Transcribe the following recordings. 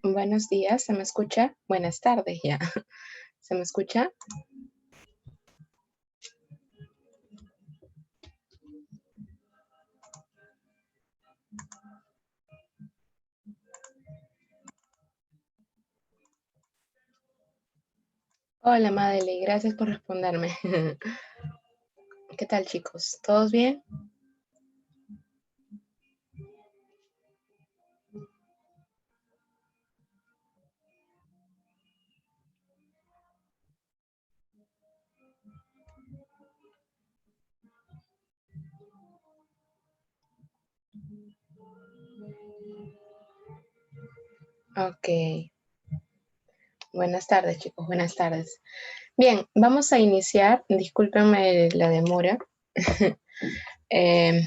Buenos días, ¿se me escucha? Buenas tardes ya. ¿Se me escucha? Hola, Madeleine, gracias por responderme. ¿Qué tal, chicos? ¿Todos bien? Ok. Buenas tardes, chicos, buenas tardes. Bien, vamos a iniciar. Discúlpenme la demora. Eh,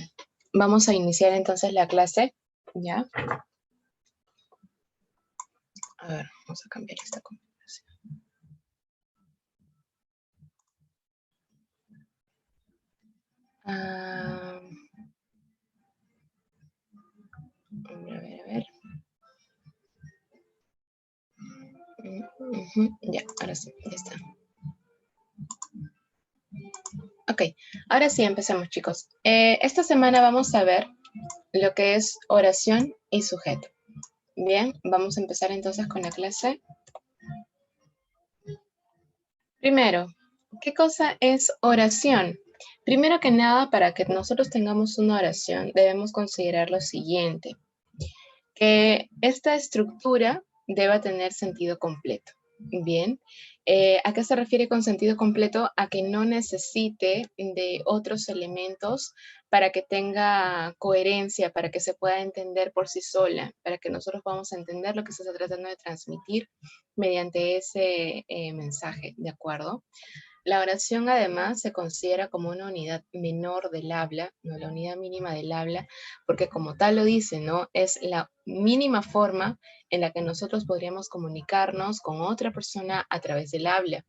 Vamos a iniciar entonces la clase. ¿Ya? A ver, vamos a cambiar esta configuración. A ver. Ya, ahora sí, ya está. Ok, ahora sí empecemos, chicos. Esta semana vamos a ver lo que es oración y sujeto. Bien, vamos a empezar entonces con la clase. Primero, ¿qué cosa es oración? Primero que nada, para que nosotros tengamos una oración, debemos considerar lo siguiente, que esta estructura deba tener sentido completo. Bien, ¿a qué se refiere con sentido completo? A que no necesite de otros elementos para que tenga coherencia, para que se pueda entender por sí sola, para que nosotros podamos entender lo que se está tratando de transmitir mediante ese mensaje, ¿de acuerdo? La oración además se considera como una unidad menor del habla, no la unidad mínima del habla, porque como tal lo dice, ¿no? Es la mínima forma en la que nosotros podríamos comunicarnos con otra persona a través del habla,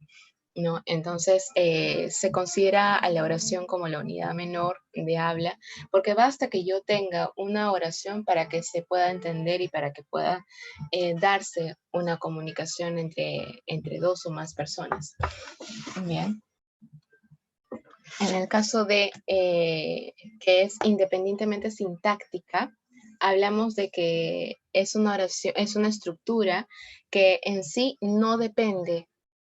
¿no? Entonces se considera a la oración como la unidad menor de habla, porque basta que yo tenga una oración para que se pueda entender y para que pueda darse una comunicación entre dos o más personas. Bien. En el caso de que es independientemente sintáctica, hablamos de que es una oración, es una estructura que en sí no depende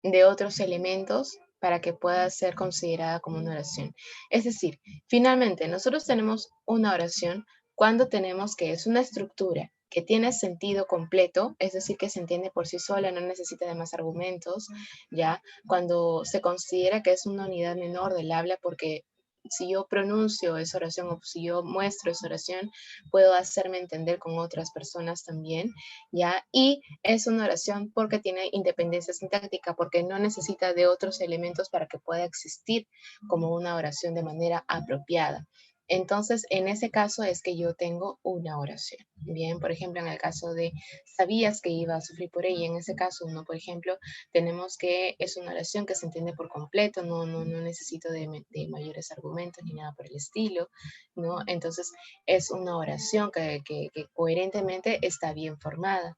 de otros elementos para que pueda ser considerada como una oración. Es decir, finalmente nosotros tenemos una oración cuando tenemos que es una estructura que tiene sentido completo, es decir, que se entiende por sí sola, no necesita de más argumentos, ¿ya? Cuando se considera que es una unidad menor del habla, porque si yo pronuncio esa oración o si yo muestro esa oración, puedo hacerme entender con otras personas también, ¿ya? Y es una oración porque tiene independencia sintáctica, porque no necesita de otros elementos para que pueda existir como una oración de manera apropiada. Entonces, en ese caso es que yo tengo una oración. Bien, por ejemplo, en el caso de sabías que iba a sufrir por ella, en ese caso, uno, por ejemplo, tenemos que es una oración que se entiende por completo, no necesito de mayores argumentos ni nada por el estilo, ¿no? Entonces, es una oración que coherentemente está bien formada,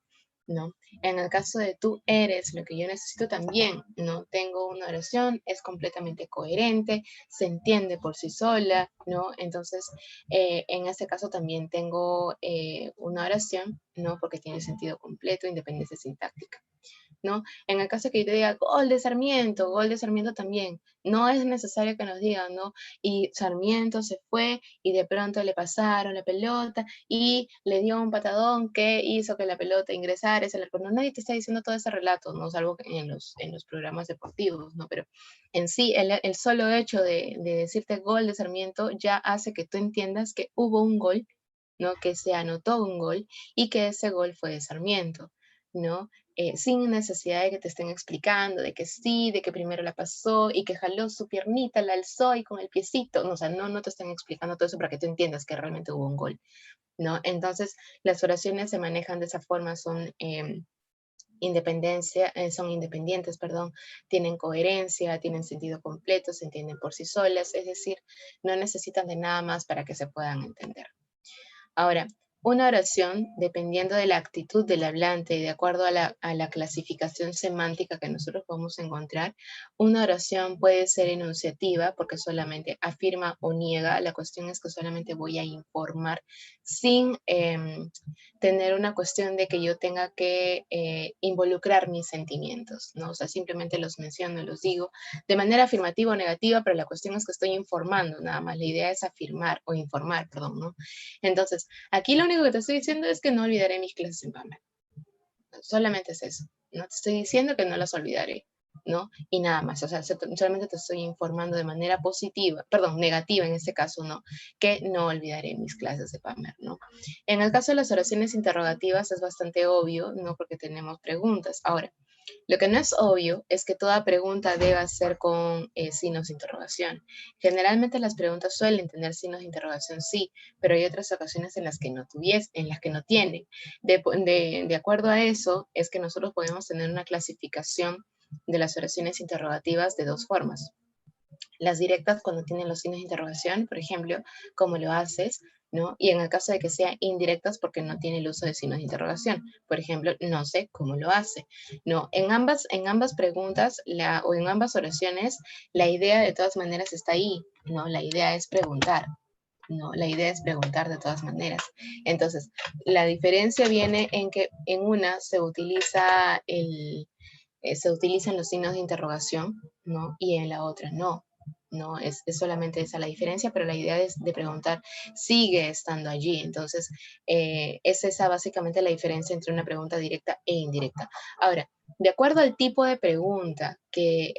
¿no? En el caso de tú eres lo que yo necesito también, ¿no? Tengo una oración, es completamente coherente, se entiende por sí sola, ¿no? Entonces, en este caso también tengo una oración, ¿no? Porque tiene sentido completo, independencia sintáctica. ¿No? En el caso que yo te diga gol de Sarmiento también, no es necesario que nos digan, ¿no? Y Sarmiento se fue y de pronto le pasaron la pelota y le dio un patadón que hizo que la pelota ingresara, ese arco. No, nadie te está diciendo todo ese relato, ¿no? Salvo en los programas deportivos, ¿no? Pero en sí, el solo hecho de decirte gol de Sarmiento ya hace que tú entiendas que hubo un gol, ¿no? Que se anotó un gol y que ese gol fue de Sarmiento, ¿no? Sin necesidad de que te estén explicando, de que sí, de que primero la pasó y que jaló su piernita, la alzó y con el piecito, no, o sea, no te están explicando todo eso para que tú entiendas que realmente hubo un gol, ¿no? Entonces, las oraciones se manejan de esa forma, son son independientes, perdón, tienen coherencia, tienen sentido completo, se entienden por sí solas, es decir, no necesitan de nada más para que se puedan entender. Ahora, Una oración, dependiendo de la actitud del hablante y de acuerdo a la clasificación semántica que nosotros podemos encontrar, una oración puede ser enunciativa porque solamente afirma o niega. La cuestión es que solamente voy a informar sin tener una cuestión de que yo tenga que involucrar mis sentimientos, ¿no? O sea, simplemente los menciono, los digo de manera afirmativa o negativa, pero la cuestión es que estoy informando nada más. La idea es afirmar o informar, perdón, ¿no? Entonces, aquí lo único que te estoy diciendo es que no olvidaré mis clases en PAMER. Solamente es eso. No te estoy diciendo que no las olvidaré, ¿no? Y nada más. O sea, solamente te estoy informando de manera positiva, perdón, negativa en este caso, ¿no? Que no olvidaré mis clases de PAMER, ¿no? En el caso de las oraciones interrogativas es bastante obvio, ¿no? Porque tenemos preguntas. Ahora, lo que no es obvio es que toda pregunta deba ser con signos de interrogación. Generalmente las preguntas suelen tener signos de interrogación, sí, pero hay otras ocasiones en las que no en las que no tienen. De acuerdo a eso, es que nosotros podemos tener una clasificación de las oraciones interrogativas de dos formas. Las directas cuando tienen los signos de interrogación, por ejemplo, ¿cómo lo haces? ¿No? Y en el caso de que sean indirectas porque no tiene el uso de signos de interrogación. Por ejemplo, no sé cómo lo hace. No, en ambas preguntas o en ambas oraciones, la idea de todas maneras está ahí, ¿no? La idea es preguntar. No, la idea es preguntar de todas maneras. Entonces, la diferencia viene en que en una se utilizan los signos de interrogación, ¿no? Y en la otra no. No, es solamente esa la diferencia, pero la idea de preguntar sigue estando allí. Entonces, es esa básicamente la diferencia entre una pregunta directa e indirecta. Ahora, de acuerdo al tipo de pregunta que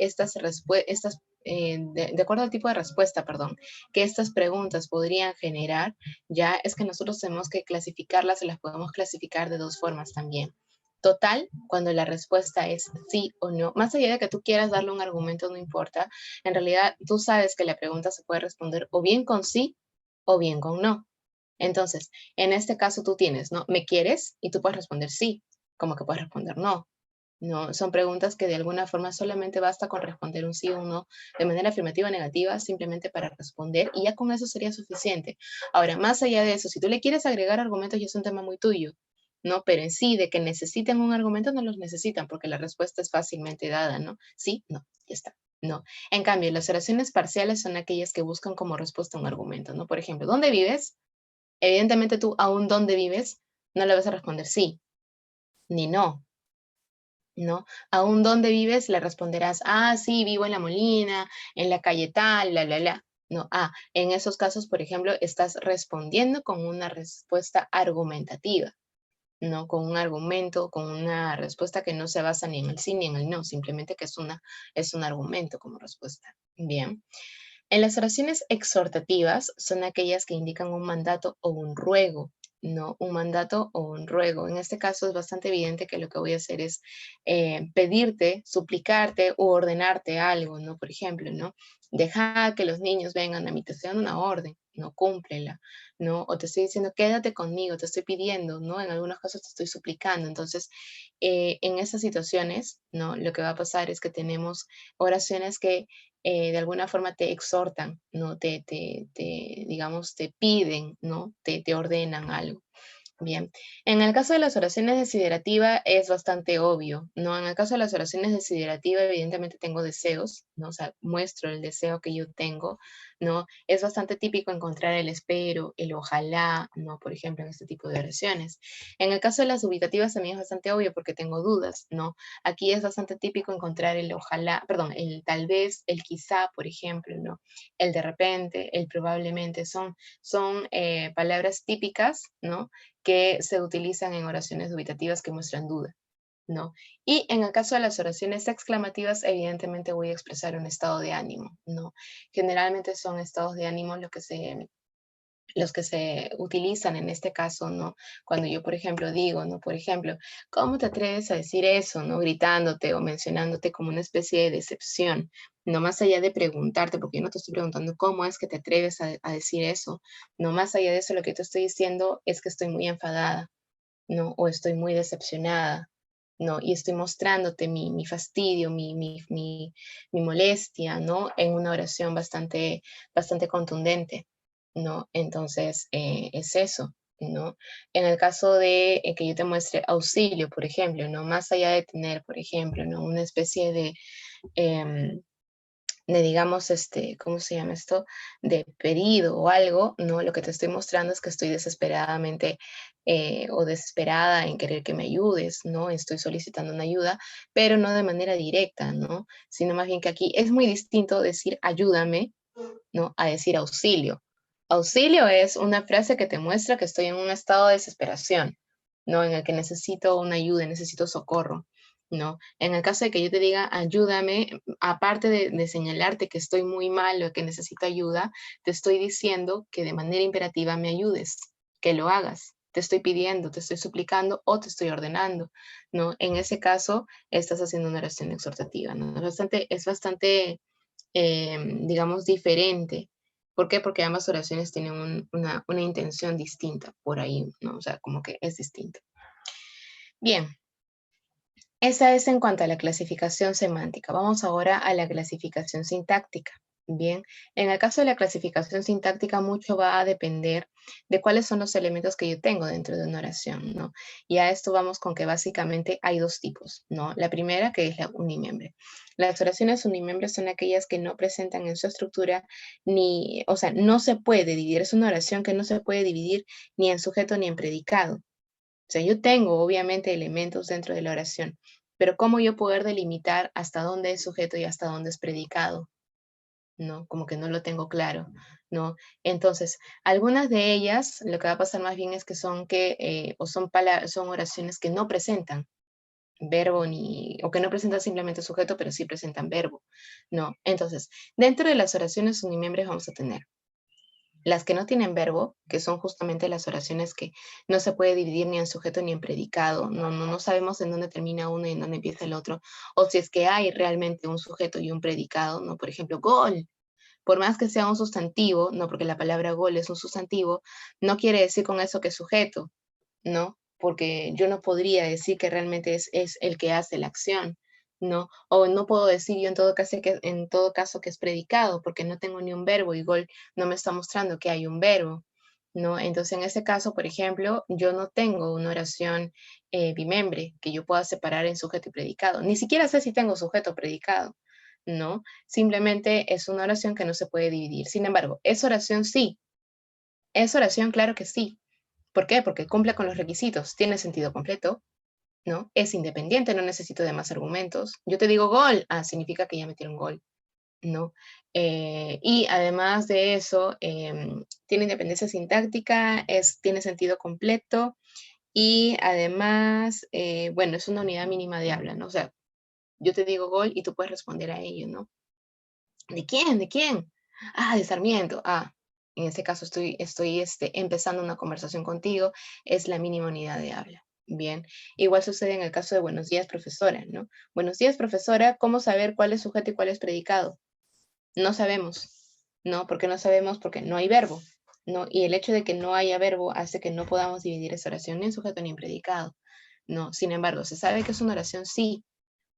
de acuerdo al tipo de respuesta, perdón, que estas preguntas podrían generar, ya es que nosotros tenemos que clasificarlas y las podemos clasificar de dos formas también. Total, cuando la respuesta es sí o no, más allá de que tú quieras darle un argumento, no importa, en realidad tú sabes que la pregunta se puede responder o bien con sí o bien con no. Entonces, en este caso tú tienes, ¿no? ¿Me quieres? Y tú puedes responder sí, como que puedes responder no. No, son preguntas que de alguna forma solamente basta con responder un sí o un no de manera afirmativa o negativa, simplemente para responder, y ya con eso sería suficiente. Ahora, más allá de eso, si tú le quieres agregar argumentos, ya es un tema muy tuyo, ¿no? Pero en sí, de que necesiten un argumento, no los necesitan, porque la respuesta es fácilmente dada, ¿no? Sí, no, ya está. No. En cambio, las oraciones parciales son aquellas que buscan como respuesta un argumento, ¿no? Por ejemplo, ¿dónde vives? Evidentemente tú aún dónde vives no le vas a responder sí, ni no, ¿no? Aún dónde vives le responderás, ah, sí, vivo en La Molina, en la calle tal, la. No, en esos casos, por ejemplo, estás respondiendo con una respuesta argumentativa, ¿no? Con un argumento, con una respuesta que no se basa ni en el sí ni en el no, simplemente que es un argumento como respuesta. Bien. En las oraciones exhortativas son aquellas que indican un mandato o un ruego, ¿no? Un mandato o un ruego. En este caso es bastante evidente que lo que voy a hacer es pedirte, suplicarte o ordenarte algo, ¿no? Por ejemplo, ¿no? Deja que los niños vengan a mí, te estoy dando una orden, no cúmplela, ¿no? O te estoy diciendo, quédate conmigo, te estoy pidiendo, ¿no? En algunos casos te estoy suplicando. Entonces, en esas situaciones, ¿no? Lo que va a pasar es que tenemos oraciones que de alguna forma te exhortan, ¿no? Digamos, te piden, ¿no? Te ordenan algo. Bien, en el caso de las oraciones desiderativas es bastante obvio, ¿no? En el caso de las oraciones desiderativas, evidentemente tengo deseos, ¿no? O sea, muestro el deseo que yo tengo, ¿no? Es bastante típico encontrar el espero, el ojalá, ¿no? Por ejemplo, en este tipo de oraciones. En el caso de las dubitativas también es bastante obvio porque tengo dudas, ¿no? Aquí es bastante típico encontrar el ojalá, perdón, el tal vez, el quizá, por ejemplo, ¿no? El de repente, el probablemente, son palabras típicas, ¿no? Que se utilizan en oraciones dubitativas que muestran duda, ¿no? Y en el caso de las oraciones exclamativas, evidentemente voy a expresar un estado de ánimo, ¿no? Generalmente son estados de ánimo los que se utilizan en este caso, ¿no? Cuando yo, por ejemplo, digo, ¿no? Por ejemplo, ¿cómo te atreves a decir eso, ¿no? Gritándote o mencionándote como una especie de decepción, no más allá de preguntarte, porque yo no te estoy preguntando cómo es que te atreves a decir eso, no más allá de eso, lo que te estoy diciendo es que estoy muy enfadada, ¿no? O estoy muy decepcionada, ¿no? Y estoy mostrándote mi fastidio, mi molestia, ¿no? En una oración bastante contundente, ¿no? Entonces, es eso, ¿no? En el caso de que yo te muestre auxilio, por ejemplo, ¿no? Más allá de tener, por ejemplo, ¿no? Una especie em, de digamos, ¿cómo se llama esto? De pedido o algo, ¿no? Lo que te estoy mostrando es que estoy desesperadamente o desesperada en querer que me ayudes, ¿no? Estoy solicitando una ayuda, pero no de manera directa, ¿no? Sino más bien que aquí es muy distinto decir ayúdame, ¿no? A decir auxilio. Auxilio es una frase que te muestra que estoy en un estado de desesperación, ¿no? En el que necesito una ayuda, necesito socorro, ¿no? En el caso de que yo te diga ayúdame, aparte de señalarte que estoy muy mal o que necesito ayuda, te estoy diciendo que de manera imperativa me ayudes, que lo hagas. Te estoy pidiendo, te estoy suplicando o te estoy ordenando, ¿no? En ese caso, estás haciendo una oración exhortativa, ¿no? Es bastante digamos, diferente. ¿Por qué? Porque ambas oraciones tienen una intención distinta por ahí, ¿no? O sea, como que es distinto. Bien, esa es en cuanto a la clasificación semántica. Vamos ahora a la clasificación sintáctica. Bien, en el caso de la clasificación sintáctica, mucho va a depender de cuáles son los elementos que yo tengo dentro de una oración, ¿no? Y a esto vamos con que básicamente hay dos tipos, ¿no? La primera, que es la unimembre. Las oraciones unimembres son aquellas que no presentan en su estructura ni, o sea, no se puede dividir, es una oración que no se puede dividir ni en sujeto ni en predicado. O sea, yo tengo obviamente elementos dentro de la oración, pero ¿cómo yo poder delimitar hasta dónde es sujeto y hasta dónde es predicado? ¿No? Como que no lo tengo claro, ¿no? Entonces, algunas de ellas, lo que va a pasar más bien es que son o son oraciones que no presentan verbo o que no presentan simplemente sujeto, pero sí presentan verbo, ¿no? Entonces, dentro de las oraciones unimembres vamos a tener las que no tienen verbo, que son justamente las oraciones que no se puede dividir ni en sujeto ni en predicado, no sabemos en dónde termina uno y en dónde empieza el otro, o si es que hay realmente un sujeto y un predicado, ¿no? Por ejemplo, gol, por más que sea un sustantivo, no, porque la palabra gol es un sustantivo, no quiere decir con eso que es sujeto, ¿no? Porque yo no podría decir que realmente es el que hace la acción, ¿no? O no puedo decir yo en todo caso que es predicado, porque no tengo ni un verbo, y gol no me está mostrando que hay un verbo, ¿no? Entonces, en ese caso, por ejemplo, yo no tengo una oración bimembre que yo pueda separar en sujeto y predicado. Ni siquiera sé si tengo sujeto o predicado, ¿no? Simplemente es una oración que no se puede dividir. Sin embargo, ¿es oración? Sí. ¿Es oración? Claro que sí. ¿Por qué? Porque cumple con los requisitos. Tiene sentido completo, ¿no? Es independiente, no necesito de más argumentos. Yo te digo gol, significa que ya metieron gol, ¿no? Y además de eso, tiene independencia sintáctica, tiene sentido completo y además, bueno, es una unidad mínima de habla, ¿no? O sea, yo te digo gol y tú puedes responder a ello, ¿no? ¿De quién? ¿De quién? De Sarmiento. En este caso estoy empezando una conversación contigo, es la mínima unidad de habla. Bien, igual sucede en el caso de buenos días, profesora, ¿no? Buenos días, profesora, ¿cómo saber cuál es sujeto y cuál es predicado? No sabemos, ¿no? ¿Por qué no sabemos? Porque no hay verbo, ¿no? Y el hecho de que no haya verbo hace que no podamos dividir esa oración ni en sujeto ni en predicado, ¿no? Sin embargo, ¿se sabe que es una oración? Sí,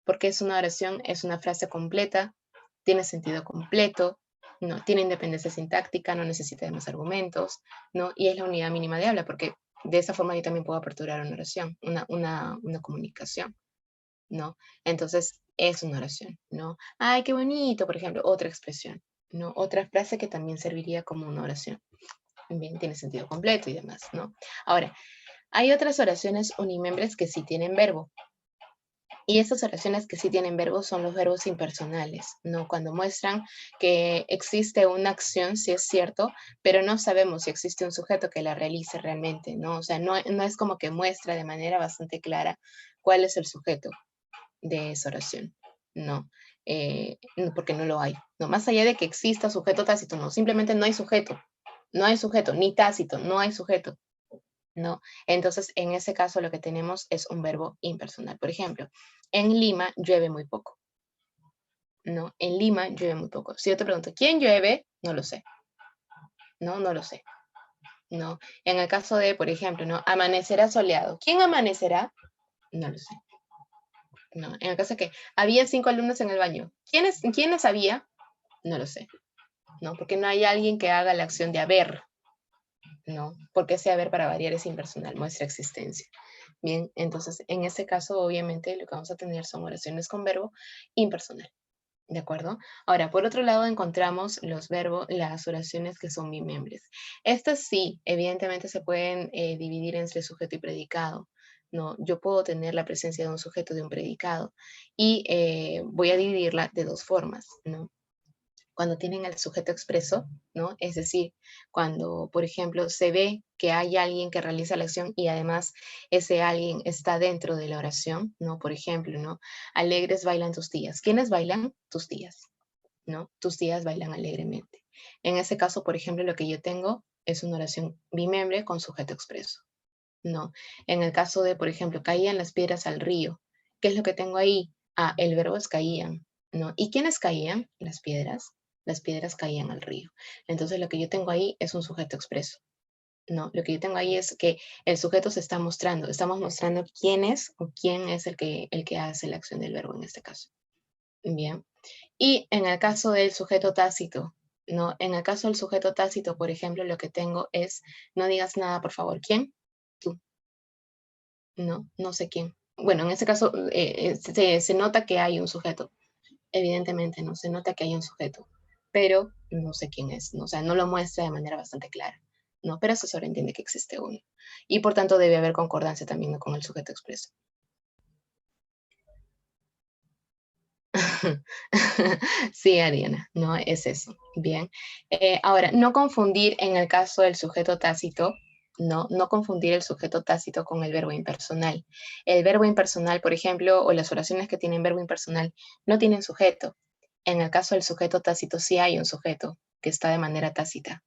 porque es una oración, es una frase completa, tiene sentido completo, ¿no? Tiene independencia sintáctica, no necesita de más argumentos, ¿no? Y es la unidad mínima de habla, porque de esa forma yo también puedo aperturar una oración, una comunicación, ¿no? Entonces, es una oración, ¿no? Ay, qué bonito, por ejemplo, otra expresión, ¿no? Otra frase que también serviría como una oración. También tiene sentido completo y demás, ¿no? Ahora, hay otras oraciones unimembres que sí tienen verbo, y estas oraciones que sí tienen verbos son los verbos impersonales, ¿no? Cuando muestran que existe una acción, sí es cierto, pero no sabemos si existe un sujeto que la realice realmente, ¿no? O sea, no es como que muestra de manera bastante clara cuál es el sujeto de esa oración, ¿no? No, porque no lo hay, ¿no? Más allá de que exista sujeto tácito, no, simplemente no hay sujeto, ni tácito, no hay sujeto. ¿No? Entonces, en ese caso lo que tenemos es un verbo impersonal. Por ejemplo, en Lima llueve muy poco, ¿no? En Lima llueve muy poco. Si yo te pregunto, ¿quién llueve? No lo sé, ¿no? No lo sé, ¿no? En el caso de, por ejemplo, ¿no? Amanecerá soleado. ¿Quién amanecerá? No lo sé, ¿no? En el caso de que había 5 alumnos en el baño. ¿Quiénes había? No lo sé, ¿no? Porque no hay alguien que haga la acción de haber, ¿no? Porque ese haber para variar es impersonal, muestra existencia. Bien, entonces en este caso obviamente lo que vamos a tener son oraciones con verbo impersonal. ¿De acuerdo? Ahora, por otro lado, encontramos los verbos, las oraciones que son bimembres. Estas sí, evidentemente se pueden dividir entre sujeto y predicado. No, yo puedo tener la presencia de un sujeto de un predicado y voy a dividirla de dos formas, ¿no? Cuando tienen el sujeto expreso, ¿no? Es decir, cuando, por ejemplo, se ve que hay alguien que realiza la acción y además ese alguien está dentro de la oración, ¿no? Por ejemplo, ¿no? Alegres bailan tus tías. ¿Quiénes bailan? Tus tías, ¿no? Tus tías bailan alegremente. En ese caso, por ejemplo, lo que yo tengo es una oración bimembre con sujeto expreso, ¿no? En el caso de, por ejemplo, caían las piedras al río, ¿qué es lo que tengo ahí? Ah, el verbo es caían, ¿no? ¿Y quiénes caían? Las piedras. Las piedras caían al río. Entonces, lo que yo tengo ahí es un sujeto expreso, ¿no? Lo que yo tengo ahí es que el sujeto se está mostrando. Estamos mostrando quién es o quién es el que hace la acción del verbo en este caso. Bien. Y en el caso del sujeto tácito, ¿no? En el caso del sujeto tácito, por ejemplo, lo que tengo es, no digas nada, por favor. ¿Quién? Tú. No, no sé quién. Bueno, en este caso se nota que hay un sujeto. Evidentemente, no se nota que hay un sujeto, pero no sé quién es, ¿no? O sea, no lo muestra de manera bastante clara, ¿no? Pero se sobreentiende que existe uno. Y por tanto debe haber concordancia también, ¿no? Con el sujeto expreso. Sí, Ariana, no es eso. Bien. Ahora, no confundir en el caso del sujeto tácito, no confundir el sujeto tácito con el verbo impersonal. El verbo impersonal, por ejemplo, o las oraciones que tienen verbo impersonal, no tienen sujeto. En el caso del sujeto tácito sí hay un sujeto que está de manera tácita,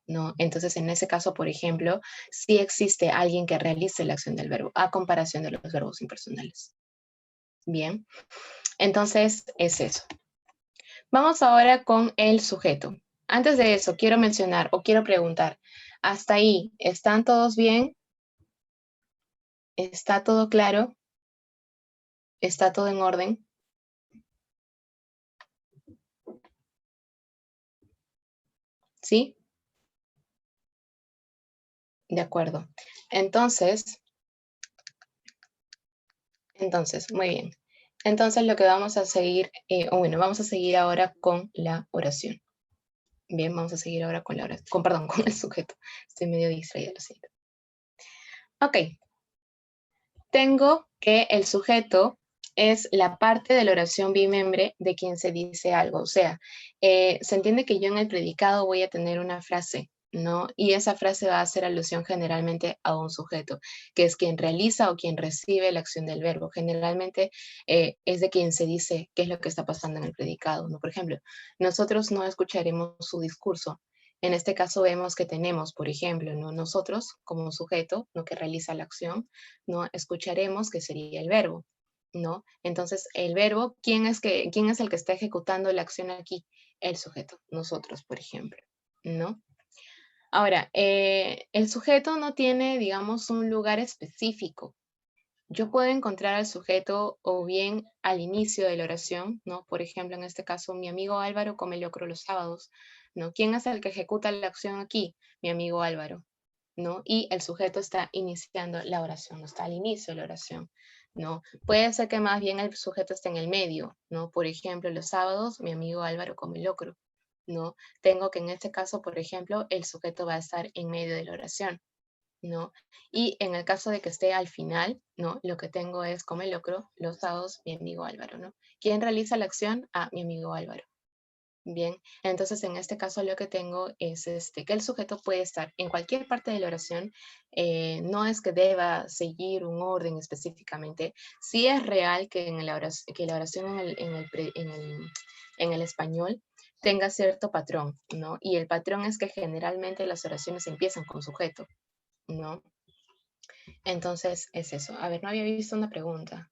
¿no? Entonces, en ese caso, por ejemplo, sí existe alguien que realice la acción del verbo, a comparación de los verbos impersonales. Bien, entonces es eso. Vamos ahora con el sujeto. Antes de eso, quiero mencionar o quiero preguntar, hasta ahí, ¿están todos bien? ¿Está todo claro? ¿Está todo en orden? ¿Sí? De acuerdo. Entonces, muy bien. Entonces lo que vamos a seguir, vamos a seguir ahora con la oración. Bien, vamos a seguir ahora con la oración, perdón, con el sujeto. Estoy medio distraída, lo siento. Ok, tengo que el sujeto es la parte de la oración bimembre de quien se dice algo. O sea, se entiende que yo en el predicado voy a tener una frase, ¿no? Y esa frase va a hacer alusión generalmente a un sujeto, que es quien realiza o quien recibe la acción del verbo. Generalmente es de quien se dice qué es lo que está pasando en el predicado, ¿no? Por ejemplo, nosotros no escucharemos su discurso. En este caso vemos que tenemos, por ejemplo, ¿no? Nosotros como un sujeto, ¿no? Que realiza la acción, ¿no? Escucharemos que sería el verbo, ¿no? Entonces, el verbo, ¿quién es el que está ejecutando la acción aquí? El sujeto, nosotros, por ejemplo, ¿no? Ahora, el sujeto no tiene, digamos, un lugar específico. Yo puedo encontrar al sujeto o bien al inicio de la oración, ¿no? Por ejemplo, en este caso, mi amigo Álvaro come locro los sábados, ¿no? ¿Quién es el que ejecuta la acción aquí? Mi amigo Álvaro, ¿no? Y el sujeto está iniciando la oración, no está al inicio de la oración, ¿no? Puede ser que más bien el sujeto esté en el medio, ¿no? Por ejemplo, los sábados mi amigo Álvaro come locro, ¿no? Tengo que en este caso, por ejemplo, el sujeto va a estar en medio de la oración, ¿no? Y en el caso de que esté al final, ¿no? Lo que tengo es come locro los sábados mi amigo Álvaro, ¿no? ¿Quién realiza la acción? Ah, mi amigo Álvaro. Bien, entonces en este caso lo que tengo es que el sujeto puede estar en cualquier parte de la oración, no es que deba seguir un orden específicamente. Sí es real que, que la oración en el español tenga cierto patrón, ¿no? Y el patrón es que generalmente las oraciones empiezan con sujeto, ¿no? Entonces es eso. A ver, no había visto una pregunta.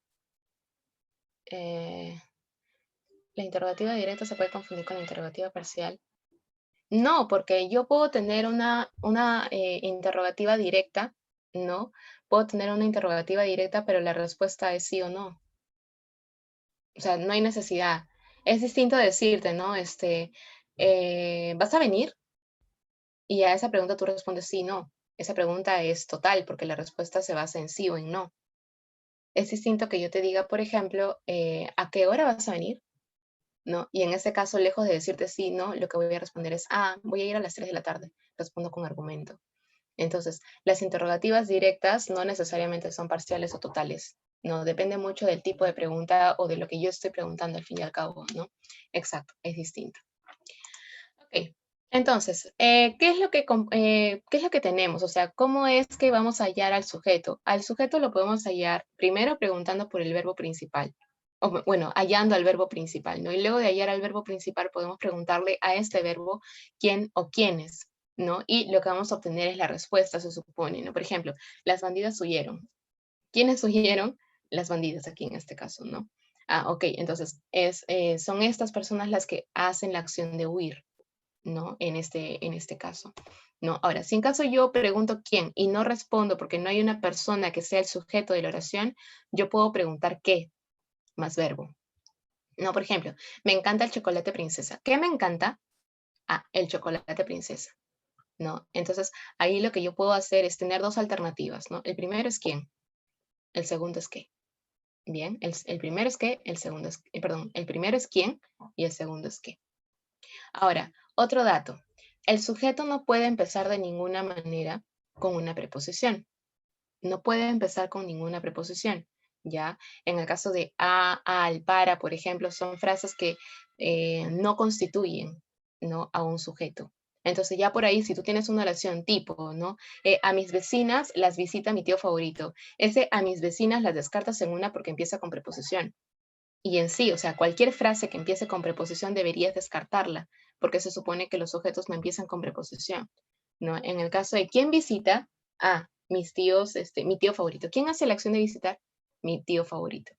¿La interrogativa directa se puede confundir con la interrogativa parcial? No, porque yo puedo tener una interrogativa directa, ¿no? Puedo tener una interrogativa directa, pero la respuesta es sí o no. O sea, no hay necesidad. Es distinto decirte, ¿no? ¿Vas a venir? Y a esa pregunta tú respondes sí, no. Esa pregunta es total porque la respuesta se basa en sí o en no. Es distinto que yo te diga, por ejemplo, ¿a qué hora vas a venir? ¿No? Y en este caso, lejos de decirte sí, no, lo que voy a responder es, voy a ir a las 3 de la tarde. Respondo con argumento. Entonces, las interrogativas directas no necesariamente son parciales o totales. No, depende mucho del tipo de pregunta o de lo que yo estoy preguntando al fin y al cabo, ¿no? Exacto, es distinto. Ok, entonces, ¿qué es lo que tenemos? O sea, ¿cómo es que vamos a hallar al sujeto? Al sujeto lo podemos hallar primero preguntando por el verbo principal. O, bueno, hallando al verbo principal, ¿no? Y luego de hallar al verbo principal podemos preguntarle a este verbo quién o quiénes, ¿no? Y lo que vamos a obtener es la respuesta, se supone, ¿no? Por ejemplo, las bandidas huyeron. ¿Quiénes huyeron? Las bandidas aquí en este caso, ¿no? Ok, entonces son estas personas las que hacen la acción de huir, ¿no? En este caso, ¿no? Ahora, si en caso yo pregunto quién y no respondo porque no hay una persona que sea el sujeto de la oración, yo puedo preguntar qué más verbo. No, por ejemplo, me encanta el chocolate princesa. ¿Qué me encanta? El chocolate princesa, ¿no? Entonces, ahí lo que yo puedo hacer es tener dos alternativas, ¿no? El primero es quién, el segundo es qué. Bien, el primero es qué, el segundo es, perdón, el primero es quién y el segundo es qué. Ahora, otro dato. El sujeto no puede empezar de ninguna manera con una preposición. No puede empezar con ninguna preposición. ¿Ya? En el caso de al, para, por ejemplo, son frases que no constituyen, ¿no? A un sujeto. Entonces ya por ahí, si tú tienes una oración tipo, ¿no? A mis vecinas las visita mi tío favorito. Ese a mis vecinas las descartas en una porque empieza con preposición. Y en sí, o sea, cualquier frase que empiece con preposición deberías descartarla, porque se supone que los sujetos no empiezan con preposición, ¿no? En el caso de quién visita, mis tíos, mi tío favorito. ¿Quién hace la acción de visitar? Mi tío favorito,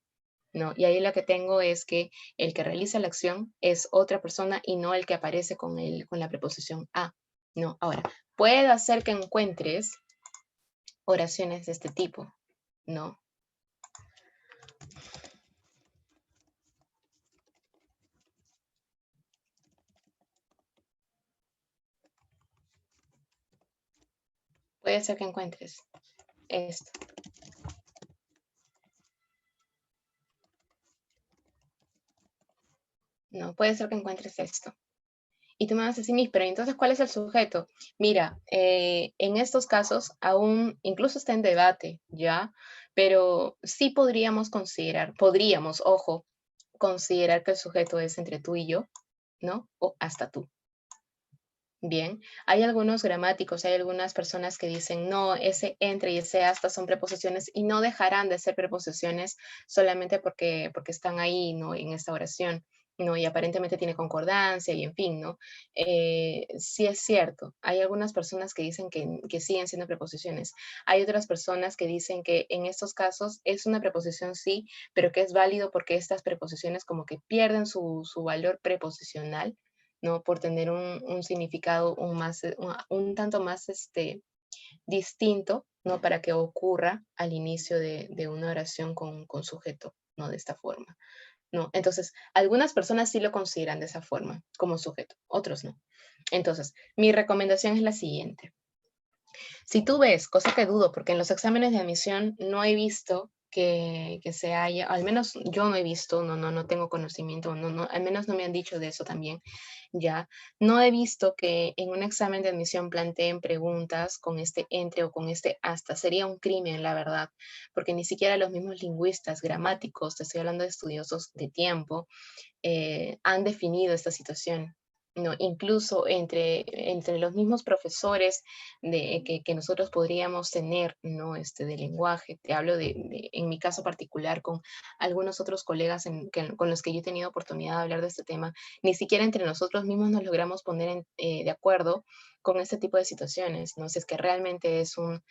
¿no? Y ahí lo que tengo es que el que realiza la acción es otra persona y no el que aparece con la preposición a, ¿no? Ahora, puedo hacer que encuentres oraciones de este tipo, ¿no? Puede ser que encuentres esto. No, puede ser que encuentres esto. Y tú me vas a decir, pero entonces, ¿cuál es el sujeto? Mira, en estos casos aún incluso está en debate, ¿ya? Pero sí podríamos, ojo, considerar que el sujeto es entre tú y yo, ¿no? O hasta tú. Bien, hay algunos gramáticos, hay algunas personas que dicen, no, ese entre y ese hasta son preposiciones y no dejarán de ser preposiciones solamente porque están ahí, ¿no? En esta oración, ¿no? Y aparentemente tiene concordancia y en fin, ¿no? Sí es cierto, hay algunas personas que dicen que siguen siendo preposiciones. Hay otras personas que dicen que en estos casos es una preposición sí, pero que es válido porque estas preposiciones como que pierden su valor preposicional, ¿no? Por tener un significado un tanto más distinto, ¿no? Para que ocurra al inicio de una oración con sujeto, ¿no? De esta forma, ¿no? Entonces, algunas personas sí lo consideran de esa forma, como sujeto, otros no. Entonces, mi recomendación es la siguiente. Si tú ves, cosa que dudo, porque en los exámenes de admisión no he visto que se haya, al menos yo no he visto, no tengo conocimiento, al menos no me han dicho de eso también, ya. No he visto que en un examen de admisión planteen preguntas con este entre o con este hasta. Sería un crimen, la verdad, porque ni siquiera los mismos lingüistas, gramáticos, te estoy hablando de estudiosos de tiempo, han definido esta situación. ¿No? Incluso entre los mismos profesores que nosotros podríamos tener, ¿no? De lenguaje, te hablo en mi caso particular, con algunos otros colegas con los que yo he tenido oportunidad de hablar de este tema, ni siquiera entre nosotros mismos nos logramos poner de acuerdo con este tipo de situaciones, ¿no? Si es que realmente es un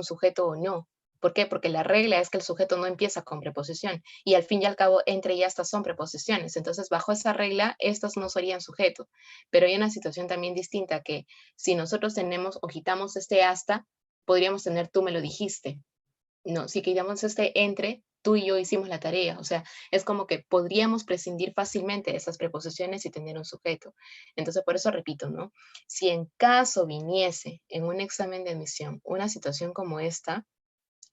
sujeto o no. ¿Por qué? Porque la regla es que el sujeto no empieza con preposición y al fin y al cabo entre y hasta son preposiciones. Entonces, bajo esa regla, estos no serían sujeto. Pero hay una situación también distinta que si nosotros tenemos o quitamos este hasta, podríamos tener tú me lo dijiste. No, si quitamos este entre, tú y yo hicimos la tarea. O sea, es como que podríamos prescindir fácilmente de esas preposiciones y tener un sujeto. Entonces, por eso repito, ¿no? Si en caso viniese en un examen de admisión una situación como esta,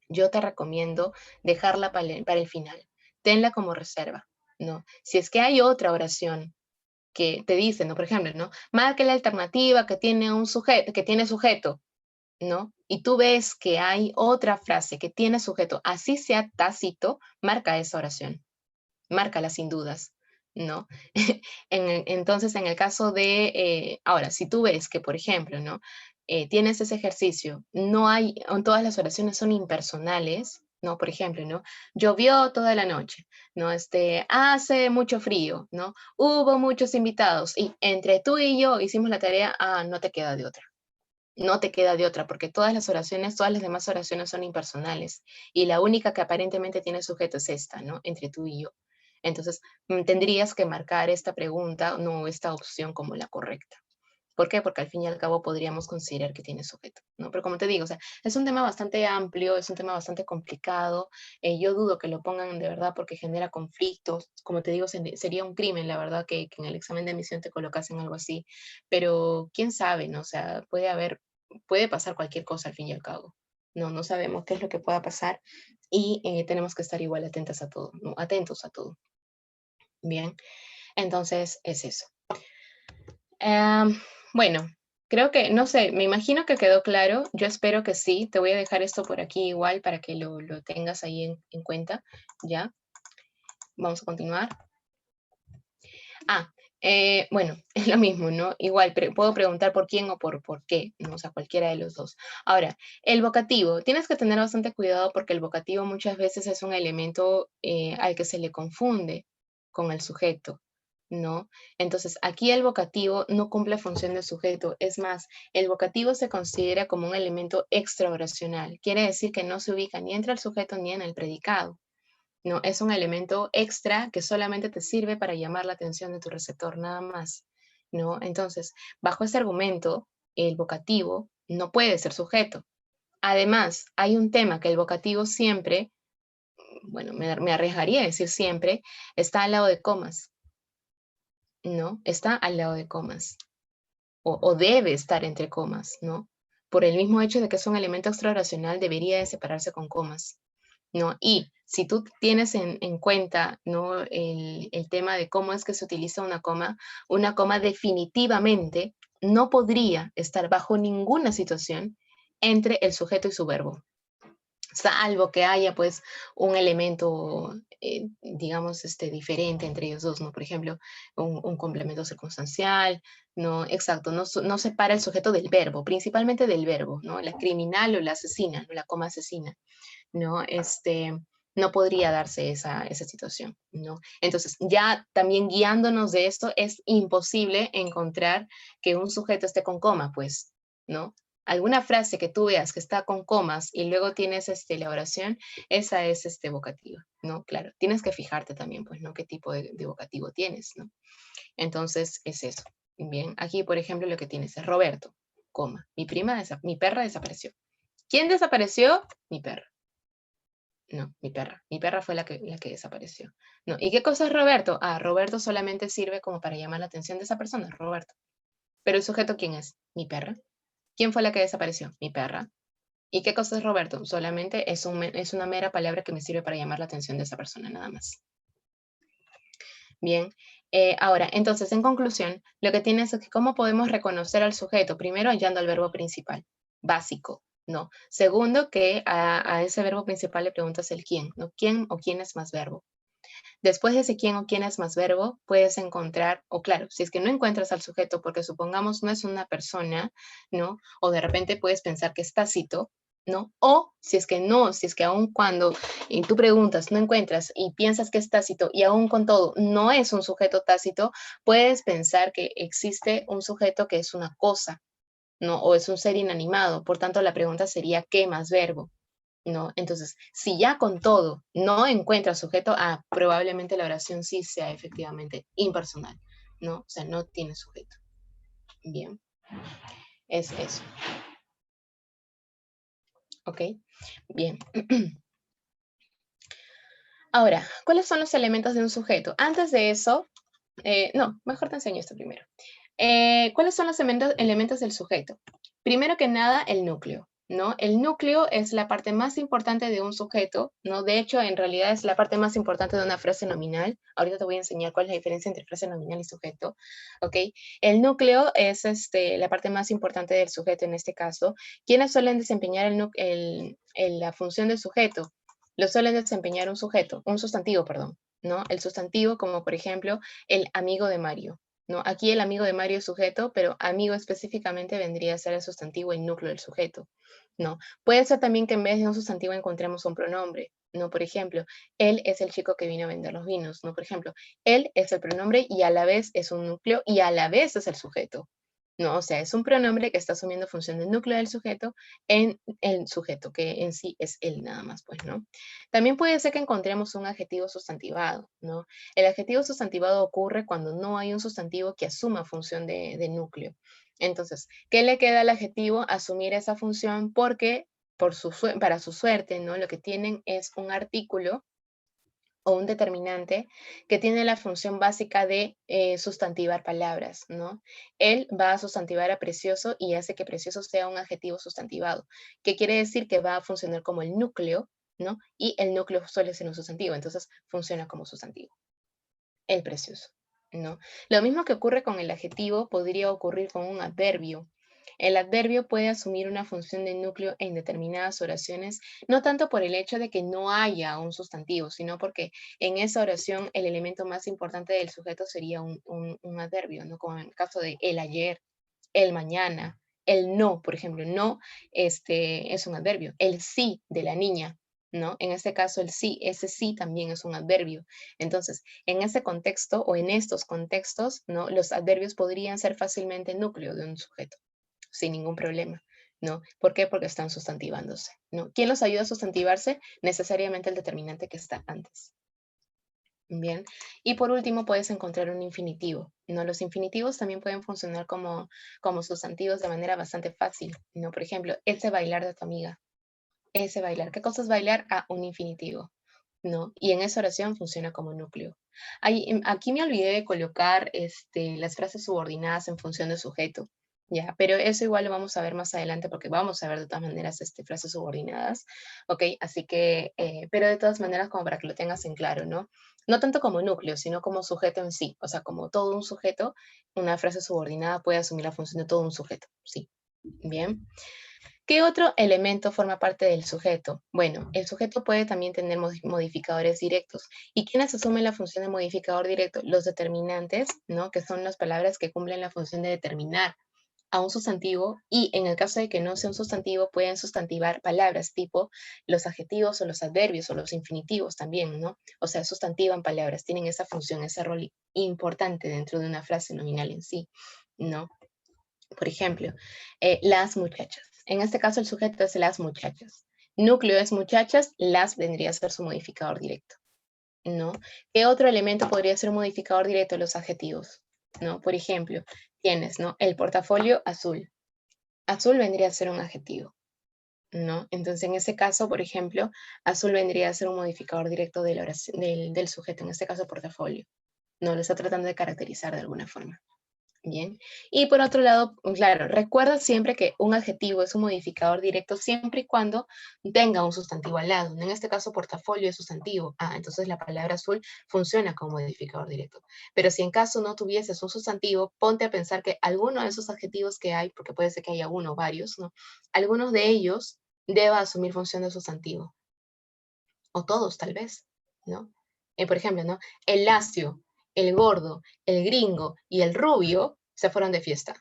yo te recomiendo dejarla para el final. Tenla como reserva, ¿no? Si es que hay otra oración que te dice, ¿no? Por ejemplo, ¿no? Marque la alternativa que tiene un sujeto, que tiene sujeto, ¿no? Y tú ves que hay otra frase que tiene sujeto, así sea tácito, marca esa oración, márcala sin dudas, ¿no? Entonces, en el caso de, ahora, si tú ves que, por ejemplo, ¿no? Tienes ese ejercicio, no hay, todas las oraciones son impersonales, ¿no? Por ejemplo, ¿no? Llovió toda la noche, ¿no? Hace mucho frío, ¿no? Hubo muchos invitados y entre tú y yo hicimos la tarea, no te queda de otra. No te queda de otra, porque todas las oraciones, todas las demás oraciones son impersonales y la única que aparentemente tiene sujeto es esta, ¿no? Entre tú y yo. Entonces, tendrías que marcar esta pregunta, no esta opción como la correcta. ¿Por qué? Porque al fin y al cabo podríamos considerar que tiene sujeto, ¿no? Pero como te digo, o sea, es un tema bastante amplio, es un tema bastante complicado. Yo dudo que lo pongan de verdad porque genera conflictos. Como te digo, sería un crimen, la verdad, que en el examen de admisión te colocasen algo así. Pero quién sabe, ¿no? O sea, puede pasar cualquier cosa al fin y al cabo. No, no sabemos qué es lo que pueda pasar y tenemos que estar igual atentas a todo, ¿no? Atentos a todo. Bien, entonces es eso. Bueno, creo que, no sé, me imagino que quedó claro. Yo espero que sí. Te voy a dejar esto por aquí igual para que lo tengas ahí en cuenta. ¿Ya? Vamos a continuar. Ah, bueno, es lo mismo, ¿no? Igual, puedo preguntar por quién o por qué, ¿no? O sea, cualquiera de los dos. Ahora, el vocativo. Tienes que tener bastante cuidado porque el vocativo muchas veces es un elemento al que se le confunde con el sujeto, ¿no? Entonces, aquí el vocativo no cumple función de sujeto. Es más, el vocativo se considera como un elemento extraoracional. Quiere decir que no se ubica ni entre el sujeto ni en el predicado. No, es un elemento extra que solamente te sirve para llamar la atención de tu receptor, nada más, ¿no? Entonces, bajo ese argumento, el vocativo no puede ser sujeto. Además, hay un tema que el vocativo siempre, bueno, me arriesgaría a decir siempre, está al lado de comas, ¿no? Está al lado de comas, o debe estar entre comas, ¿no? Por el mismo hecho de que es un elemento extraoracional, debería de separarse con comas. ¿No? Y si tú tienes en cuenta, ¿no? El tema de cómo es que se utiliza una coma definitivamente no podría estar bajo ninguna situación entre el sujeto y su verbo, salvo que haya pues un elemento, digamos, diferente entre ellos dos, ¿no? Por ejemplo, un complemento circunstancial, ¿no? Exacto, no separa el sujeto del verbo, principalmente del verbo, ¿no? La criminal o la asesina, ¿no? La coma asesina. ¿No? No podría darse esa situación, ¿no? Entonces, ya también guiándonos de esto, es imposible encontrar que un sujeto esté con coma, pues, ¿no? Alguna frase que tú veas que está con comas y luego tienes la oración, esa es vocativa, ¿no? Claro, tienes que fijarte también, pues, ¿no? ¿Qué tipo de vocativo tienes, ¿no? Entonces, es eso. Bien, aquí, por ejemplo, lo que tienes es Roberto, coma, mi perra desapareció. ¿Quién desapareció? Mi perra. No, mi perra. Mi perra fue la que desapareció. No. ¿Y qué cosa es Roberto? Roberto solamente sirve como para llamar la atención de esa persona, Roberto. Pero el sujeto, ¿quién es? Mi perra. ¿Quién fue la que desapareció? Mi perra. ¿Y qué cosa es Roberto? Solamente es una mera palabra que me sirve para llamar la atención de esa persona, nada más. Bien. Ahora, entonces, en conclusión, lo que tienes es que cómo podemos reconocer al sujeto. Primero, hallando al verbo principal, básico, ¿no? Segundo, que a ese verbo principal le preguntas el quién, ¿no? ¿Quién o quién es más verbo? Después de ese quién o quién es más verbo, puedes encontrar, o claro, si es que no encuentras al sujeto, porque supongamos no es una persona, ¿no? O de repente puedes pensar que es tácito, ¿no? O si es que no, si es que aún cuando tú preguntas, no encuentras y piensas que es tácito y aún con todo no es un sujeto tácito, puedes pensar que existe un sujeto que es una cosa, ¿no? O es un ser inanimado. Por tanto, la pregunta sería, ¿qué más verbo? ¿No? Entonces, si ya con todo no encuentras sujeto, probablemente la oración sí sea efectivamente impersonal, ¿no? O sea, no tiene sujeto. Bien, es eso. ¿Ok? Bien. Ahora, ¿cuáles son los elementos de un sujeto? Antes de eso, no, mejor te enseño esto primero. ¿Cuáles son los elementos del sujeto? Primero que nada, el núcleo, ¿no? El núcleo es la parte más importante de un sujeto, ¿no? De hecho, en realidad es la parte más importante de una frase nominal. Ahorita te voy a enseñar cuál es la diferencia entre frase nominal y sujeto, ¿ok? El núcleo es la parte más importante del sujeto en este caso. ¿Quiénes suelen desempeñar la función del sujeto? Lo suelen desempeñar un sustantivo, perdón, ¿no? El sustantivo, como por ejemplo, el amigo de Mario, ¿no? Aquí el amigo de Mario es sujeto, pero amigo específicamente vendría a ser el sustantivo, el núcleo del sujeto, ¿no? Puede ser también que en vez de un sustantivo encontremos un pronombre, ¿no? Por ejemplo, él es el chico que vino a vender los vinos, ¿no? Por ejemplo, él es el pronombre y a la vez es un núcleo y a la vez es el sujeto, ¿no? O sea, es un pronombre que está asumiendo función del núcleo del sujeto en el sujeto, que en sí es él nada más, pues, ¿no? También puede ser que encontremos un adjetivo sustantivado, ¿no? El adjetivo sustantivado ocurre cuando no hay un sustantivo que asuma función de núcleo. Entonces, ¿qué le queda al adjetivo? Asumir esa función porque para su suerte, ¿no? Lo que tienen es un artículo o un determinante que tiene la función básica de sustantivar palabras, ¿no? Él va a sustantivar a precioso y hace que precioso sea un adjetivo sustantivado, que quiere decir que va a funcionar como el núcleo, ¿no? Y el núcleo suele ser un sustantivo, entonces funciona como sustantivo, el precioso, ¿no? Lo mismo que ocurre con el adjetivo podría ocurrir con un adverbio. El adverbio puede asumir una función de núcleo en determinadas oraciones, no tanto por el hecho de que no haya un sustantivo, sino porque en esa oración el elemento más importante del sujeto sería un adverbio, ¿no? Como en el caso de el ayer, el mañana, el no, por ejemplo, no es un adverbio, el sí de la niña, ¿no? En este caso, el sí, ese sí también es un adverbio. Entonces, en ese contexto o en estos contextos, ¿no? Los adverbios podrían ser fácilmente núcleo de un sujeto sin ningún problema, ¿no? ¿Por qué? Porque están sustantivándose, ¿no? ¿Quién los ayuda a sustantivarse? Necesariamente el determinante que está antes. Bien, y por último puedes encontrar un infinitivo, ¿no? Los infinitivos también pueden funcionar como sustantivos de manera bastante fácil, ¿no? Por ejemplo, ese bailar de tu amiga, ese bailar. ¿Qué cosa es bailar? Ah, un infinitivo, ¿no? Y en esa oración funciona como núcleo. Aquí me olvidé de colocar las frases subordinadas en función de sujeto, ¿ya? Pero eso igual lo vamos a ver más adelante porque vamos a ver de todas maneras frases subordinadas, ¿ok? Así que, pero de todas maneras como para que lo tengas en claro, ¿no? No tanto como núcleo, sino como sujeto en sí. O sea, como todo un sujeto, una frase subordinada puede asumir la función de todo un sujeto, sí. Bien. ¿Qué otro elemento forma parte del sujeto? Bueno, el sujeto puede también tener modificadores directos. ¿Y quiénes asumen la función de modificador directo? Los determinantes, ¿no? Que son las palabras que cumplen la función de determinar a un sustantivo y en el caso de que no sea un sustantivo, pueden sustantivar palabras tipo los adjetivos o los adverbios o los infinitivos también, ¿no? O sea, sustantivan palabras, tienen esa función, ese rol importante dentro de una frase nominal en sí, ¿no? Por ejemplo, las muchachas. En este caso, el sujeto es las muchachas. Núcleo es muchachas, las vendría a ser su modificador directo, ¿no? ¿Qué otro elemento podría ser un modificador directo? Los adjetivos, ¿no? Por ejemplo, tienes, ¿no? El portafolio azul. Azul vendría a ser un adjetivo, ¿no? Entonces, en ese caso, por ejemplo, azul vendría a ser un modificador directo de la del sujeto, en este caso, portafolio. No lo está tratando de caracterizar de alguna forma. Bien. Y por otro lado, claro, recuerda siempre que un adjetivo es un modificador directo siempre y cuando tenga un sustantivo al lado. En este caso, portafolio es sustantivo. Ah, entonces la palabra azul funciona como modificador directo. Pero si en caso no tuvieses un sustantivo, ponte a pensar que alguno de esos adjetivos que hay, porque puede ser que haya uno o varios, ¿no? Algunos de ellos deba asumir función de sustantivo. O todos, tal vez, ¿no? Por ejemplo, ¿no? El lacio, el gordo, el gringo y el rubio se fueron de fiesta.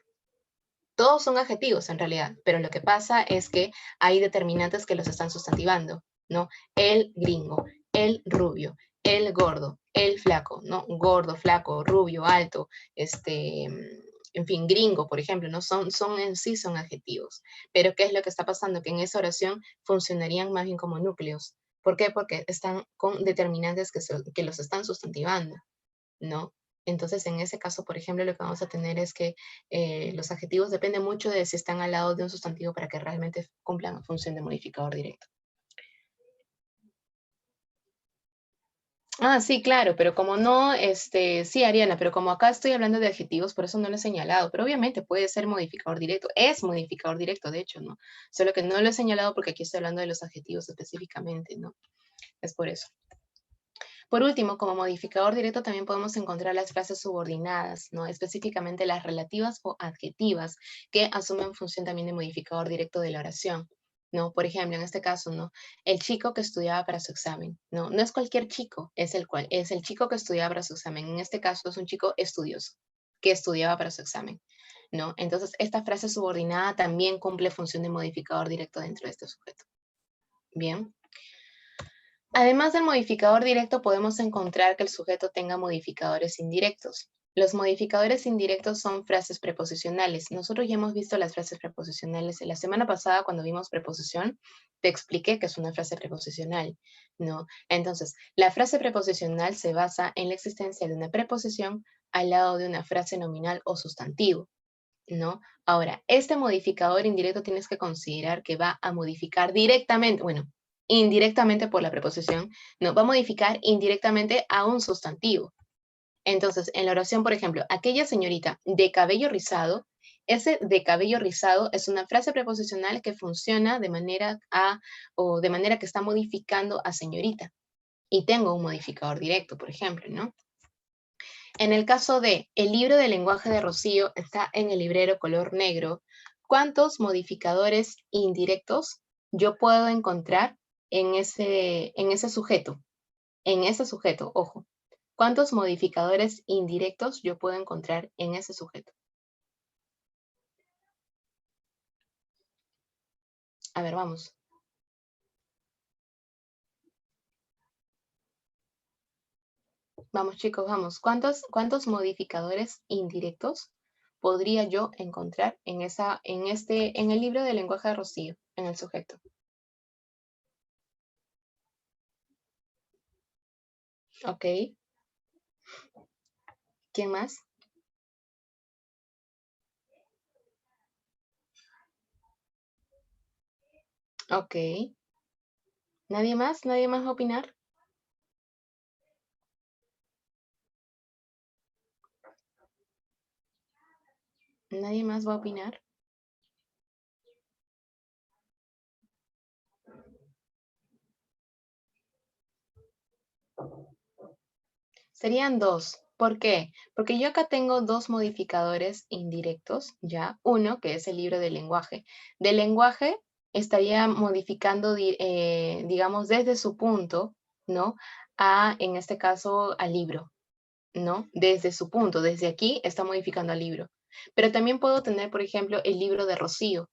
Todos son adjetivos en realidad, pero lo que pasa es que hay determinantes que los están sustantivando, ¿no? El gringo, el rubio, el gordo, el flaco, ¿no? Gordo, flaco, rubio, alto, en fin, gringo, por ejemplo, ¿no? Son en sí son adjetivos. Pero ¿qué es lo que está pasando? Que en esa oración funcionarían más bien como núcleos. ¿Por qué? Porque están con determinantes que los están sustantivando, ¿no? Entonces, en ese caso, por ejemplo, lo que vamos a tener es que los adjetivos dependen mucho de si están al lado de un sustantivo para que realmente cumplan función de modificador directo. Ah, sí, claro, pero como no, sí, Ariana, pero como acá estoy hablando de adjetivos, por eso no lo he señalado, pero obviamente puede ser modificador directo, es modificador directo, de hecho, ¿no? Solo que no lo he señalado porque aquí estoy hablando de los adjetivos específicamente, ¿no? Es por eso. Por último, como modificador directo también podemos encontrar las frases subordinadas, ¿no? Específicamente las relativas o adjetivas que asumen función también de modificador directo de la oración. ¿No? Por ejemplo, en este caso, ¿no? El chico que estudiaba para su examen, ¿no? No es cualquier chico, es el chico que estudiaba para su examen. En este caso es un chico estudioso que estudiaba para su examen, ¿no? Entonces, esta frase subordinada también cumple función de modificador directo dentro de este sujeto. Bien. Además del modificador directo, podemos encontrar que el sujeto tenga modificadores indirectos. Los modificadores indirectos son frases preposicionales. Nosotros ya hemos visto las frases preposicionales. La semana pasada, cuando vimos preposición, te expliqué que es una frase preposicional, ¿no? Entonces, la frase preposicional se basa en la existencia de una preposición al lado de una frase nominal o sustantivo, ¿no? Ahora, este modificador indirecto tienes que considerar que va a modificar directamente, bueno, indirectamente por la preposición, no, va a modificar indirectamente a un sustantivo. Entonces, en la oración, por ejemplo, aquella señorita de cabello rizado, ese de cabello rizado es una frase preposicional que funciona de manera a o de manera que está modificando a señorita. Y tengo un modificador directo, por ejemplo, ¿no? En el caso de el libro de lenguaje de Rocío está en el librero color negro, ¿cuántos modificadores indirectos yo puedo encontrar en ese sujeto? En ese sujeto, ojo. ¿Cuántos modificadores indirectos yo puedo encontrar en ese sujeto? A ver, vamos. Vamos, chicos, vamos. ¿Cuántos modificadores indirectos podría yo encontrar en el libro de lenguaje de Rocío, en el sujeto? Ok. ¿Quién más? Ok. ¿Nadie más? ¿Nadie más va a opinar? ¿Nadie más va a opinar? Serían dos. ¿Por qué? Porque yo acá tengo dos modificadores indirectos, ya. Uno, que es el libro de lenguaje. De lenguaje estaría modificando, digamos, desde su punto, ¿no? En este caso, al libro, ¿no? Desde su punto, desde aquí está modificando al libro. Pero también puedo tener, por ejemplo, el libro de Rocío,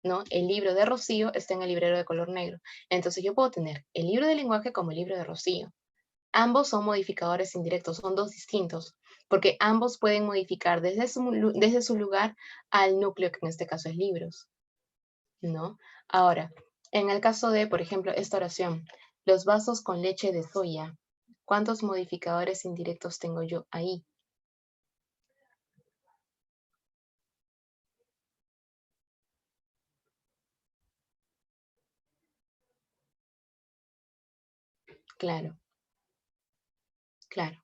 ¿no? El libro de Rocío está en el librero de color negro. Entonces yo puedo tener el libro de lenguaje como el libro de Rocío. Ambos son modificadores indirectos, son dos distintos, porque ambos pueden modificar desde su lugar al núcleo, que en este caso es libros, ¿no? Ahora, en el caso de, por ejemplo, esta oración, los vasos con leche de soya, ¿cuántos modificadores indirectos tengo yo ahí? Claro, claro.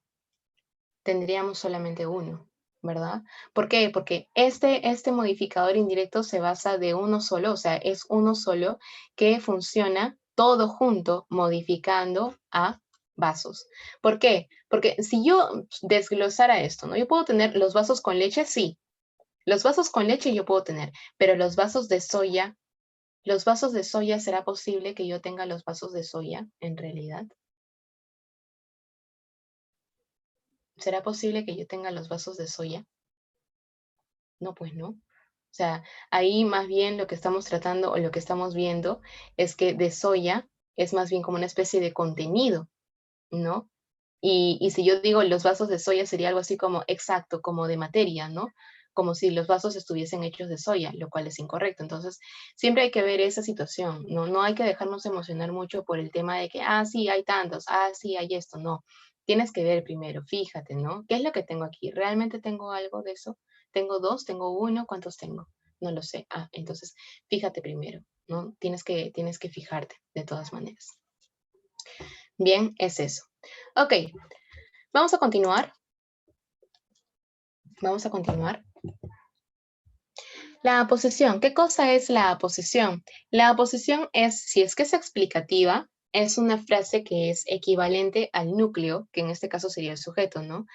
Tendríamos solamente uno, ¿verdad? ¿Por qué? Porque este modificador indirecto se basa de uno solo, o sea, es uno solo que funciona todo junto modificando a vasos. ¿Por qué? Porque si yo desglosara esto, ¿no? Yo puedo tener los vasos con leche, sí. Los vasos con leche yo puedo tener, pero los vasos de soya, ¿será posible que yo tenga los vasos de soya en realidad? ¿Será posible que yo tenga los vasos de soya? No, pues no. O sea, ahí más bien lo que estamos tratando o lo que estamos viendo es que de soya es más bien como una especie de contenido, ¿no? Y si yo digo los vasos de soya sería algo así como exacto, como de materia, ¿no? Como si los vasos estuviesen hechos de soya, lo cual es incorrecto. Entonces, siempre hay que ver esa situación, ¿no? No hay que dejarnos emocionar mucho por el tema de que, ah, sí, hay tantos, ah, sí, hay esto, no. Tienes que ver primero, fíjate, ¿no? ¿Qué es lo que tengo aquí? ¿Realmente tengo algo de eso? ¿Tengo dos? ¿Tengo uno? ¿Cuántos tengo? No lo sé. Ah, entonces, fíjate primero, ¿no? Tienes que fijarte de todas maneras. Bien, es eso. Ok, vamos a continuar. Vamos a continuar. La aposición. ¿Qué cosa es la aposición? La aposición es, si es que es explicativa, es una frase que es equivalente al núcleo, que en este caso sería el sujeto, ¿no?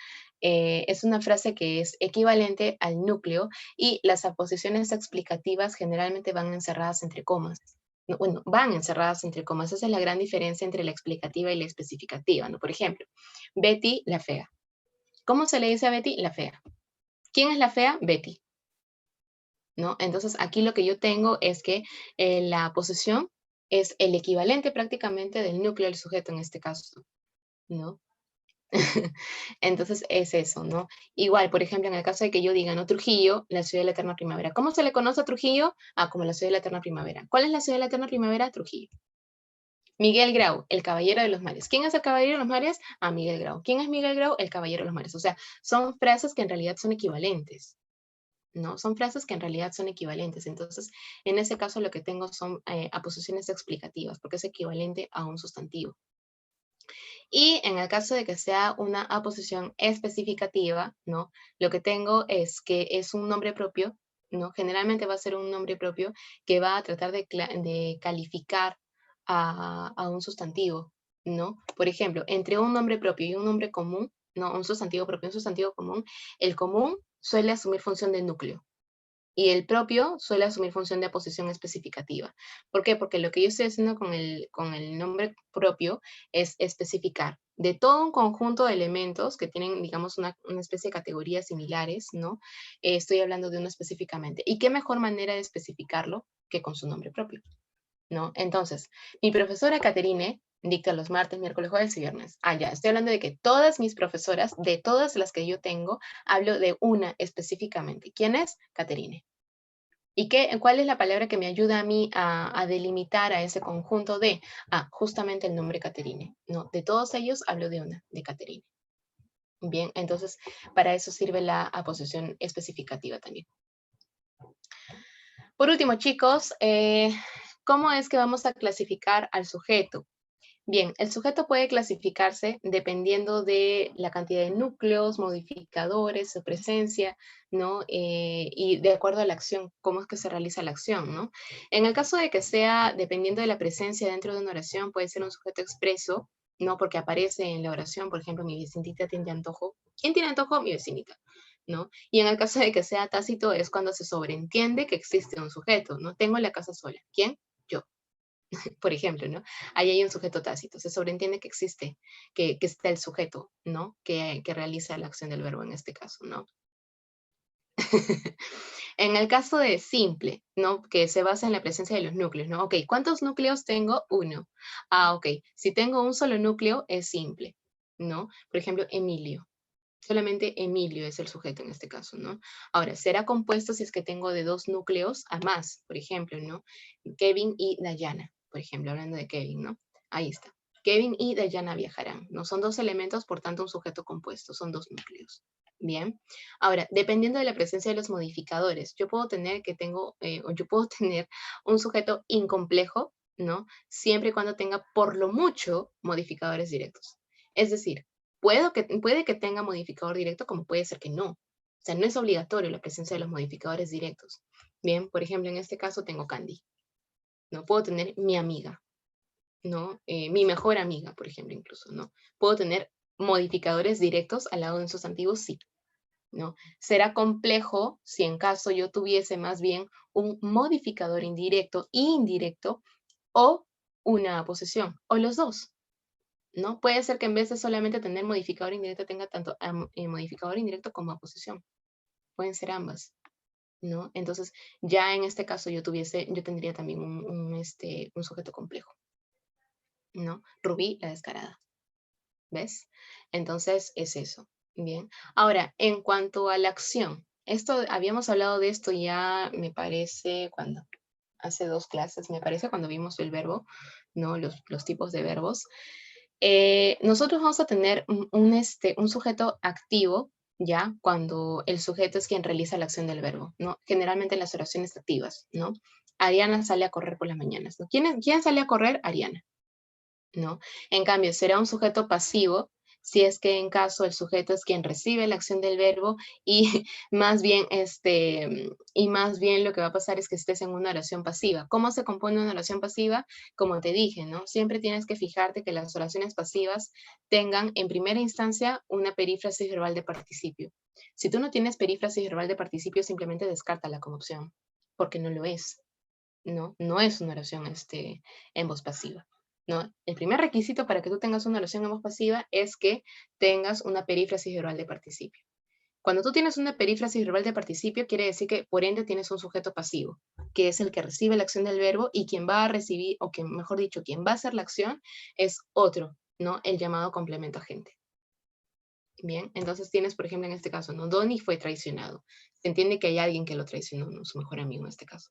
Es una frase que es equivalente al núcleo y las aposiciones explicativas generalmente van encerradas entre comas. No, bueno, van encerradas entre comas. Esa es la gran diferencia entre la explicativa y la especificativa, ¿no? Por ejemplo, Betty la fea. ¿Cómo se le dice a Betty? La fea. ¿Quién es la fea? Betty. ¿No? Entonces, aquí lo que yo tengo es que la posesión es el equivalente prácticamente del núcleo del sujeto en este caso, ¿no? Entonces, es eso, ¿no? Igual, por ejemplo, en el caso de que yo diga, ¿no? Trujillo, la ciudad de la eterna primavera. ¿Cómo se le conoce a Trujillo? Ah, como la ciudad de la eterna primavera. ¿Cuál es la ciudad de la eterna primavera? Trujillo. Miguel Grau, el caballero de los mares. ¿Quién es el caballero de los mares? Ah, Miguel Grau. ¿Quién es Miguel Grau? El caballero de los mares. O sea, son frases que en realidad son equivalentes. ¿No? Son frases que en realidad son equivalentes. Entonces, en ese caso lo que tengo son aposiciones explicativas, porque es equivalente a un sustantivo. Y en el caso de que sea una aposición especificativa, ¿no? Lo que tengo es que es un nombre propio, ¿no? Generalmente va a ser un nombre propio que va a tratar de calificar a un sustantivo, ¿no? Por ejemplo, entre un nombre propio y un nombre común, ¿no? Un sustantivo propio y un sustantivo común, el común suele asumir función de núcleo, y el propio suele asumir función de aposición especificativa. ¿Por qué? Porque lo que yo estoy haciendo con el nombre propio es especificar de todo un conjunto de elementos que tienen, digamos, una especie de categorías similares, ¿no? Estoy hablando de uno específicamente. ¿Y qué mejor manera de especificarlo que con su nombre propio, ¿no? Entonces, mi profesora Caterine dicta los martes, miércoles, jueves y viernes. Ah, ya, estoy hablando de que todas mis profesoras, de todas las que yo tengo, hablo de una específicamente. ¿Quién es? Caterine. ¿Y cuál es la palabra que me ayuda a mí a delimitar a ese conjunto de? Ah, justamente el nombre Caterine. No, de todos ellos hablo de una, de Caterine. Bien, entonces para eso sirve la aposición especificativa también. Por último, chicos, ¿cómo es que vamos a clasificar al sujeto? Bien, el sujeto puede clasificarse dependiendo de la cantidad de núcleos, modificadores, su presencia, ¿no? Y de acuerdo a la acción, cómo es que se realiza la acción, ¿no? En el caso de que sea dependiendo de la presencia dentro de una oración, puede ser un sujeto expreso, ¿no? Porque aparece en la oración, por ejemplo, mi vecinita tiene antojo. ¿Quién tiene antojo? Mi vecinita, ¿no? Y en el caso de que sea tácito es cuando se sobreentiende que existe un sujeto, ¿no? Tengo la casa sola. ¿Quién? Yo. Por ejemplo, ¿no? Ahí hay un sujeto tácito, se sobreentiende que existe, que está el sujeto, ¿no? Que realiza la acción del verbo en este caso, ¿no? En el caso de simple, ¿no? Que se basa en la presencia de los núcleos, ¿no? Ok, ¿cuántos núcleos tengo? Uno. Ah, ok, si tengo un solo núcleo es simple, ¿no? Por ejemplo, Emilio. Solamente Emilio es el sujeto en este caso, ¿no? Ahora, será compuesto si es que tengo de dos núcleos a más, por ejemplo, ¿no? Kevin y Dayana, por ejemplo, hablando de Kevin, ¿no? Ahí está. Kevin y Dayana viajarán, ¿no? Son dos elementos, por tanto, un sujeto compuesto, son dos núcleos. Bien. Ahora, dependiendo de la presencia de los modificadores, yo puedo tener o yo puedo tener un sujeto incomplejo, ¿no? Siempre y cuando tenga por lo mucho modificadores directos. Es decir, puede que tenga modificador directo, como puede ser que no. O sea, no es obligatorio la presencia de los modificadores directos. Bien, por ejemplo, en este caso tengo Candy. No puedo tener mi amiga, ¿no? Mi mejor amiga, por ejemplo, incluso, ¿no? Puedo tener modificadores directos al lado de un sustantivo, sí, ¿no? Será complejo si en caso yo tuviese más bien un modificador indirecto e indirecto o una posesión, o los dos, ¿no? Puede ser que en vez de solamente tener modificador indirecto tenga tanto modificador indirecto como aposición. Pueden ser ambas, ¿no? Entonces, ya en este caso yo tendría también un sujeto complejo, ¿no? Rubí la descarada, ¿ves? Entonces, es eso, ¿bien? Ahora, en cuanto a la acción, habíamos hablado de esto ya, me parece, cuando hace 2 clases, me parece, cuando vimos el verbo, ¿no? Los tipos de verbos. Nosotros vamos a tener un sujeto activo, ¿ya? Cuando el sujeto es quien realiza la acción del verbo, ¿no? Generalmente en las oraciones activas, ¿no? Ariana sale a correr por las mañanas, ¿no? ¿Quién sale a correr? Ariana, ¿no? En cambio, será un sujeto pasivo si es que en caso el sujeto es quien recibe la acción del verbo y más bien lo que va a pasar es que estés en una oración pasiva. ¿Cómo se compone una oración pasiva? Como te dije, ¿no? Siempre tienes que fijarte que las oraciones pasivas tengan en primera instancia una perífrasis verbal de participio. Si tú no tienes perífrasis verbal de participio, simplemente descártala como opción, porque no lo es, ¿no? No es una oración en voz pasiva. ¿No? El primer requisito para que tú tengas una oración en voz pasiva es que tengas una perífrasis verbal de participio. Cuando tú tienes una perífrasis verbal de participio, quiere decir que por ende tienes un sujeto pasivo, que es el que recibe la acción del verbo y quien va a recibir, o que mejor dicho, quien va a hacer la acción es otro, ¿no? El llamado complemento agente. Bien, entonces tienes, por ejemplo, en este caso, ¿no? Donnie fue traicionado. Se entiende que hay alguien que lo traicionó, ¿no? Su mejor amigo en este caso,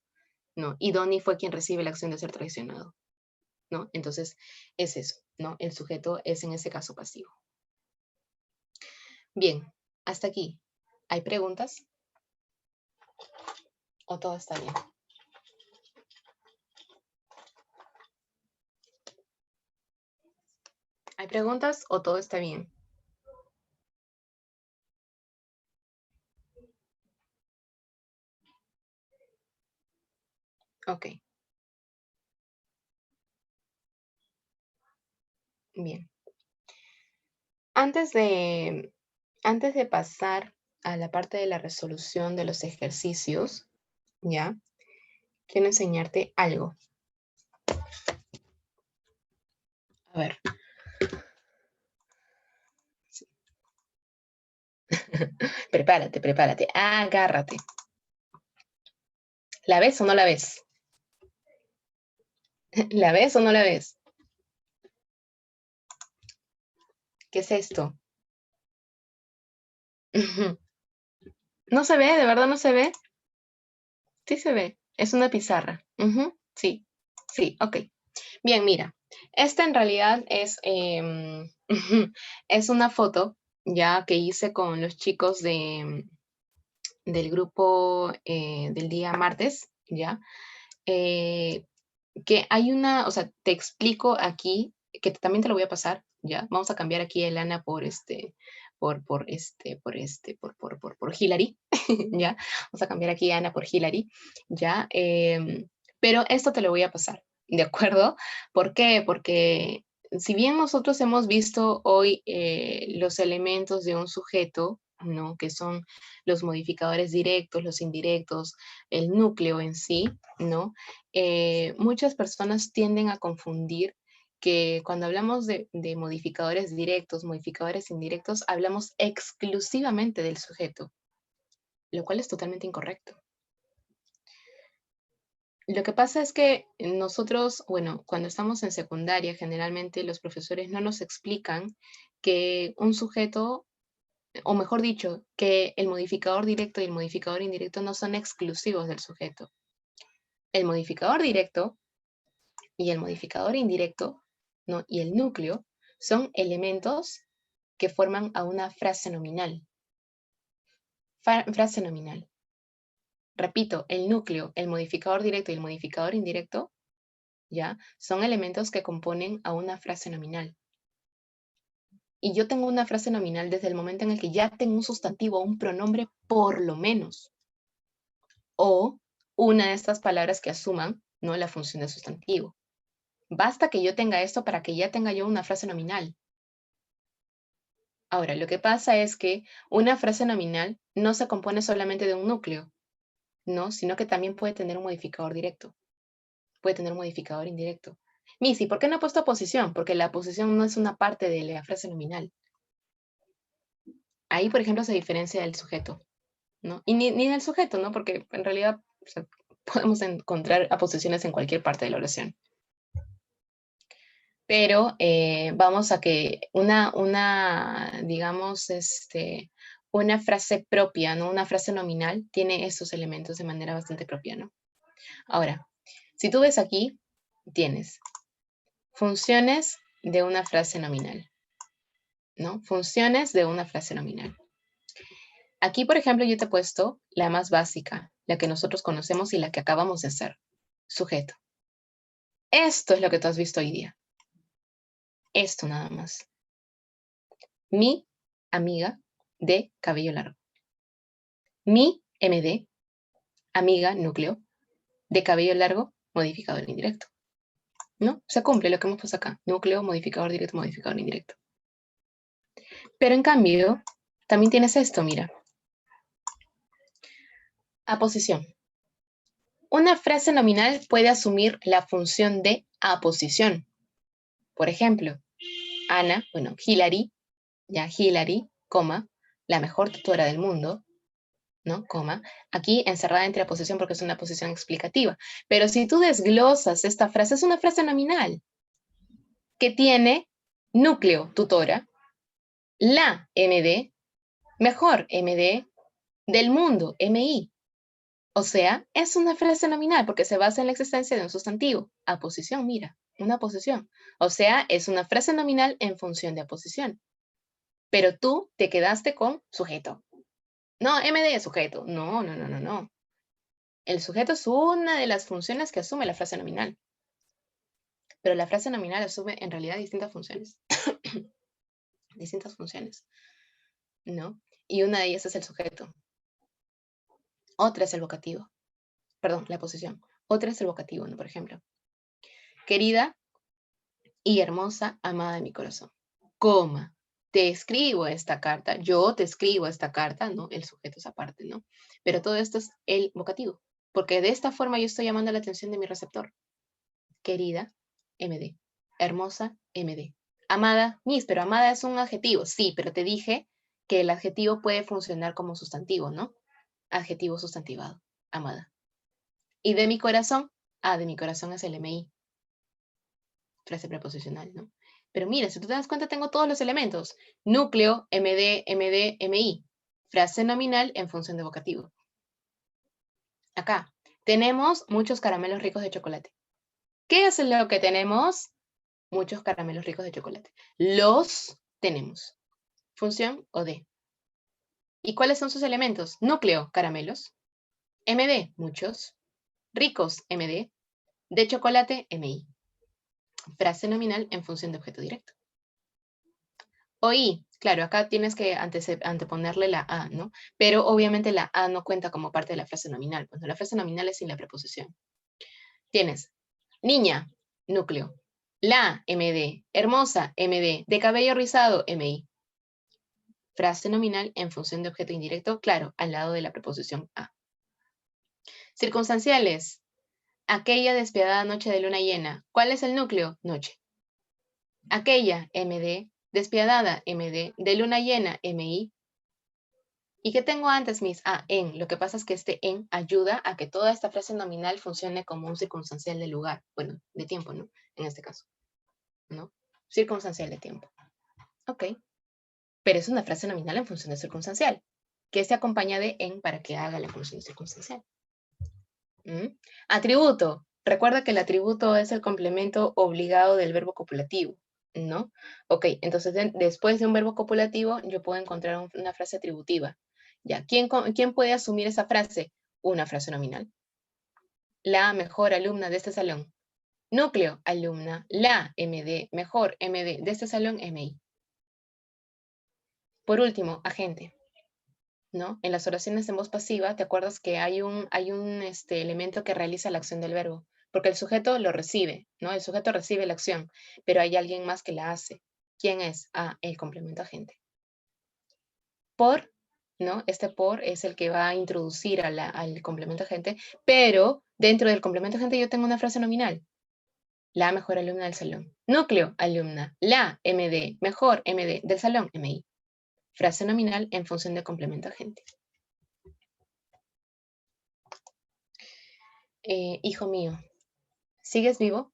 ¿no? Y Donnie fue quien recibe la acción de ser traicionado, ¿no? Entonces, es eso, ¿no? El sujeto es en ese caso pasivo. Bien, hasta aquí. ¿Hay preguntas? ¿O todo está bien? ¿Hay preguntas o todo está bien? Ok. Bien. Antes de pasar a la parte de la resolución de los ejercicios, ¿ya? Quiero enseñarte algo. A ver. Sí. Prepárate, prepárate. Agárrate. ¿La ves o no la ves? ¿La ves o no la ves? ¿Qué es esto? ¿No se ve? ¿De verdad no se ve? Sí se ve. Es una pizarra. Sí, sí, ok. Bien, mira. Esta en realidad es, es una foto ya que hice con los chicos del grupo del día martes, ¿ya? Que hay una, o sea, te explico aquí, que también te lo voy a pasar, ¿ya? Vamos a cambiar aquí el Ana por Hillary, ¿ya? Vamos a cambiar aquí a Ana por Hillary, ¿ya? Pero esto te lo voy a pasar, ¿de acuerdo? ¿Por qué? Porque si bien nosotros hemos visto hoy los elementos de un sujeto, ¿no? Que son los modificadores directos, los indirectos, el núcleo en sí, ¿no? Muchas personas tienden a confundir que cuando hablamos de modificadores directos, modificadores indirectos, hablamos exclusivamente del sujeto, lo cual es totalmente incorrecto. Lo que pasa es que nosotros, bueno, cuando estamos en secundaria, generalmente los profesores no nos explican que un sujeto, o mejor dicho, que el modificador directo y el modificador indirecto no son exclusivos del sujeto. El modificador directo y el modificador indirecto, ¿no? Y el núcleo son elementos que forman a una frase nominal. Frase nominal. Repito, el núcleo, el modificador directo y el modificador indirecto, ¿ya? Son elementos que componen a una frase nominal. Y yo tengo una frase nominal desde el momento en el que ya tengo un sustantivo o un pronombre por lo menos. O una de estas palabras que asuman, ¿no? La función de sustantivo. Basta que yo tenga esto para que ya tenga yo una frase nominal. Ahora, lo que pasa es que una frase nominal no se compone solamente de un núcleo, ¿no? Sino que también puede tener un modificador directo, puede tener un modificador indirecto. Missy, ¿por qué no he puesto posición? Porque la posición no es una parte de la frase nominal. Ahí, por ejemplo, se diferencia del sujeto, ¿no? Y ni del sujeto, ¿no? Porque en realidad, o sea, podemos encontrar aposiciones en cualquier parte de la oración. Pero vamos a que digamos, una frase propia, ¿no? Una frase nominal tiene estos elementos de manera bastante propia, ¿no? Ahora, si tú ves aquí, tienes funciones de una frase nominal, ¿no? Funciones de una frase nominal. Aquí, por ejemplo, yo te he puesto la más básica, la que nosotros conocemos y la que acabamos de hacer, sujeto. Esto es lo que tú has visto hoy día. Esto nada más. Mi amiga de cabello largo. Mi MD, amiga núcleo, de cabello largo, modificador indirecto. ¿No? Se cumple lo que hemos puesto acá. Núcleo, modificador directo, modificador indirecto. Pero en cambio, también tienes esto, mira. Aposición. Una frase nominal puede asumir la función de aposición. Por ejemplo, Ana, bueno, Hillary, ya Hillary, coma, la mejor tutora del mundo, ¿no? Coma, aquí encerrada entre aposición porque es una posición explicativa. Pero si tú desglosas esta frase, es una frase nominal que tiene núcleo, tutora, la MD, mejor MD, del mundo, MI. O sea, es una frase nominal porque se basa en la existencia de un sustantivo. Aposición, mira, una aposición. O sea, es una frase nominal en función de aposición. Pero tú te quedaste con sujeto. No, MD es sujeto. No, no, no, no, no. El sujeto es una de las funciones que asume la frase nominal. Pero la frase nominal asume en realidad distintas funciones. Distintas funciones, ¿no? Y una de ellas es el sujeto. Otra es el vocativo. Perdón, la posición. Otra es el vocativo, ¿no? Por ejemplo, querida y hermosa amada de mi corazón, coma, te escribo esta carta, yo te escribo esta carta, ¿no? El sujeto es aparte, ¿no? Pero todo esto es el vocativo, porque de esta forma yo estoy llamando la atención de mi receptor. Querida, MD. Hermosa, MD. Amada, Miss, pero amada es un adjetivo. Sí, pero te dije que el adjetivo puede funcionar como sustantivo, ¿no? Adjetivo sustantivado, amada. Y de mi corazón, de mi corazón es el MI. Frase preposicional, ¿no? Pero mira, si tú te das cuenta, tengo todos los elementos. Núcleo, MD, MD, MI. Frase nominal en función de vocativo. Acá, tenemos muchos caramelos ricos de chocolate. ¿Qué es lo que tenemos? Muchos caramelos ricos de chocolate. Los tenemos. Función o de. ¿Y cuáles son sus elementos? Núcleo, caramelos. MD, muchos. Ricos, MD. De chocolate, MI. Frase nominal en función de objeto directo. OI, claro, acá tienes que anteponerle la A, ¿no? Pero obviamente la A no cuenta como parte de la frase nominal. Cuando la frase nominal es sin la preposición. Tienes niña, núcleo. La, MD. Hermosa, MD. De cabello rizado, MI. Frase nominal en función de objeto indirecto, claro, al lado de la preposición a. Circunstanciales. Aquella despiadada noche de luna llena. ¿Cuál es el núcleo? Noche. Aquella, MD. Despiadada, MD. De luna llena, MI. ¿Y qué tengo antes, Miss? En. Lo que pasa es que este en ayuda a que toda esta frase nominal funcione como un circunstancial de lugar. Bueno, de tiempo, ¿no? En este caso, ¿no? Circunstancial de tiempo. Ok. Pero es una frase nominal en función de circunstancial, que se acompaña de en para que haga la función circunstancial. Atributo. Recuerda que el atributo es el complemento obligado del verbo copulativo, ¿no? Ok, entonces después de un verbo copulativo yo puedo encontrar una frase atributiva. Ya, ¿quién puede asumir esa frase? Una frase nominal. La mejor alumna de este salón. Núcleo, alumna. La, MD, mejor, MD, de este salón, MI. Por último, agente, ¿no? En las oraciones en voz pasiva, ¿te acuerdas que hay un elemento que realiza la acción del verbo? Porque el sujeto lo recibe, ¿no? El sujeto recibe la acción, pero hay alguien más que la hace. ¿Quién es? El complemento agente. Por, ¿no? Este por es el que va a introducir al complemento agente, pero dentro del complemento agente yo tengo una frase nominal. La mejor alumna del salón. Núcleo, alumna. La, MD, mejor, MD, del salón, MI. Frase nominal en función de complemento agente. Hijo mío, ¿sigues vivo?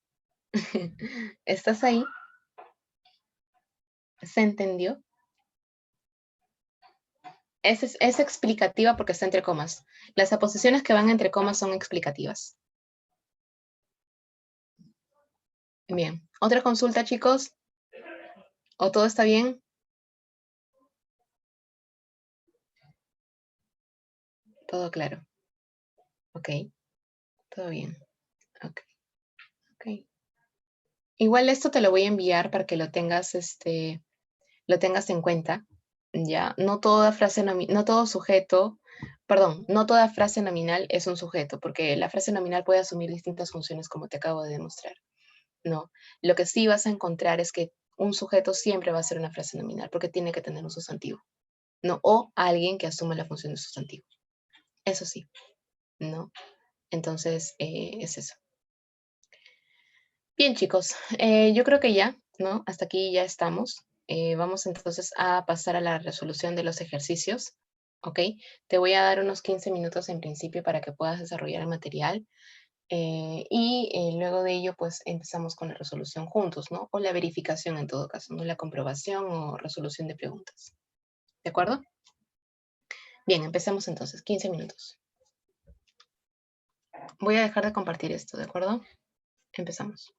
¿Estás ahí? ¿Se entendió? Es explicativa porque está entre comas. Las aposiciones que van entre comas son explicativas. Bien. ¿Otra consulta, chicos? ¿O todo está bien? Todo claro. Ok. Todo bien. Ok. Ok. Igual esto te lo voy a enviar para que lo tengas en cuenta, ¿ya? No toda frase no todo sujeto, perdón, no toda frase nominal es un sujeto, porque la frase nominal puede asumir distintas funciones como te acabo de demostrar, ¿no? Lo que sí vas a encontrar es que un sujeto siempre va a ser una frase nominal, porque tiene que tener un sustantivo, ¿no? O alguien que asuma la función de sustantivo. Eso sí, ¿no? Entonces, es eso. Bien, chicos, yo creo que ya, ¿no? Hasta aquí ya estamos. Vamos entonces a pasar a la resolución de los ejercicios, ¿ok? Te voy a dar unos 15 minutos en principio para que puedas desarrollar el material luego de ello, pues empezamos con la resolución juntos, ¿no? O la verificación en todo caso, ¿no? La comprobación o resolución de preguntas. ¿De acuerdo? Bien, empecemos entonces, 15 minutos. Voy a dejar de compartir esto, ¿de acuerdo? Empezamos.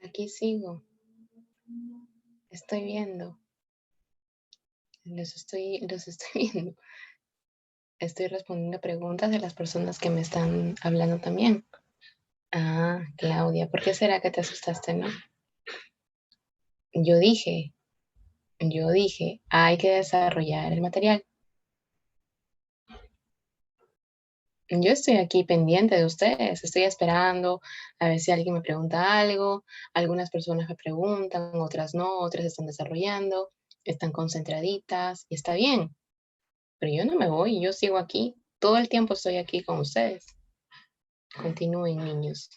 Aquí sigo. Estoy viendo. Los estoy viendo. Estoy respondiendo preguntas de las personas que me están hablando también. Ah, Claudia, ¿por qué será que te asustaste, no? Yo dije, yo dije, hay que desarrollar el material. Yo estoy aquí pendiente de ustedes, estoy esperando a ver si alguien me pregunta algo. Algunas personas me preguntan, otras no, otras están desarrollando, están concentraditas y está bien. Pero yo no me voy, yo sigo aquí. Todo el tiempo estoy aquí con ustedes. Continúen, niños.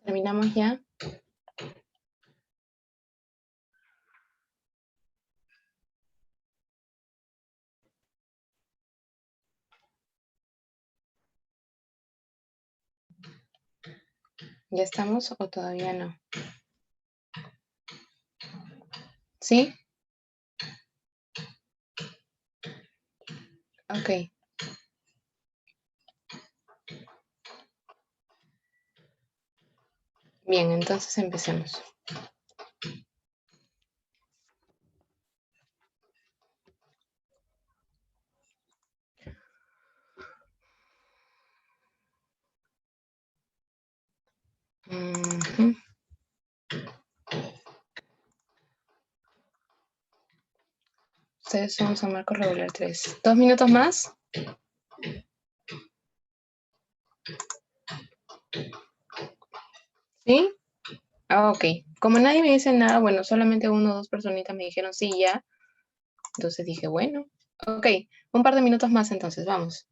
¿Terminamos ya? ¿Ya estamos o todavía no? ¿Sí? Ok. Bien, entonces empecemos. Ujú. Ustedes son San Marcos regular 3. ¿2 minutos más? ¿Sí? Ah, ok. Como nadie me dice nada, bueno, solamente una o dos personitas me dijeron sí, ya. Entonces dije, bueno, ok. Un par de minutos más entonces, vamos.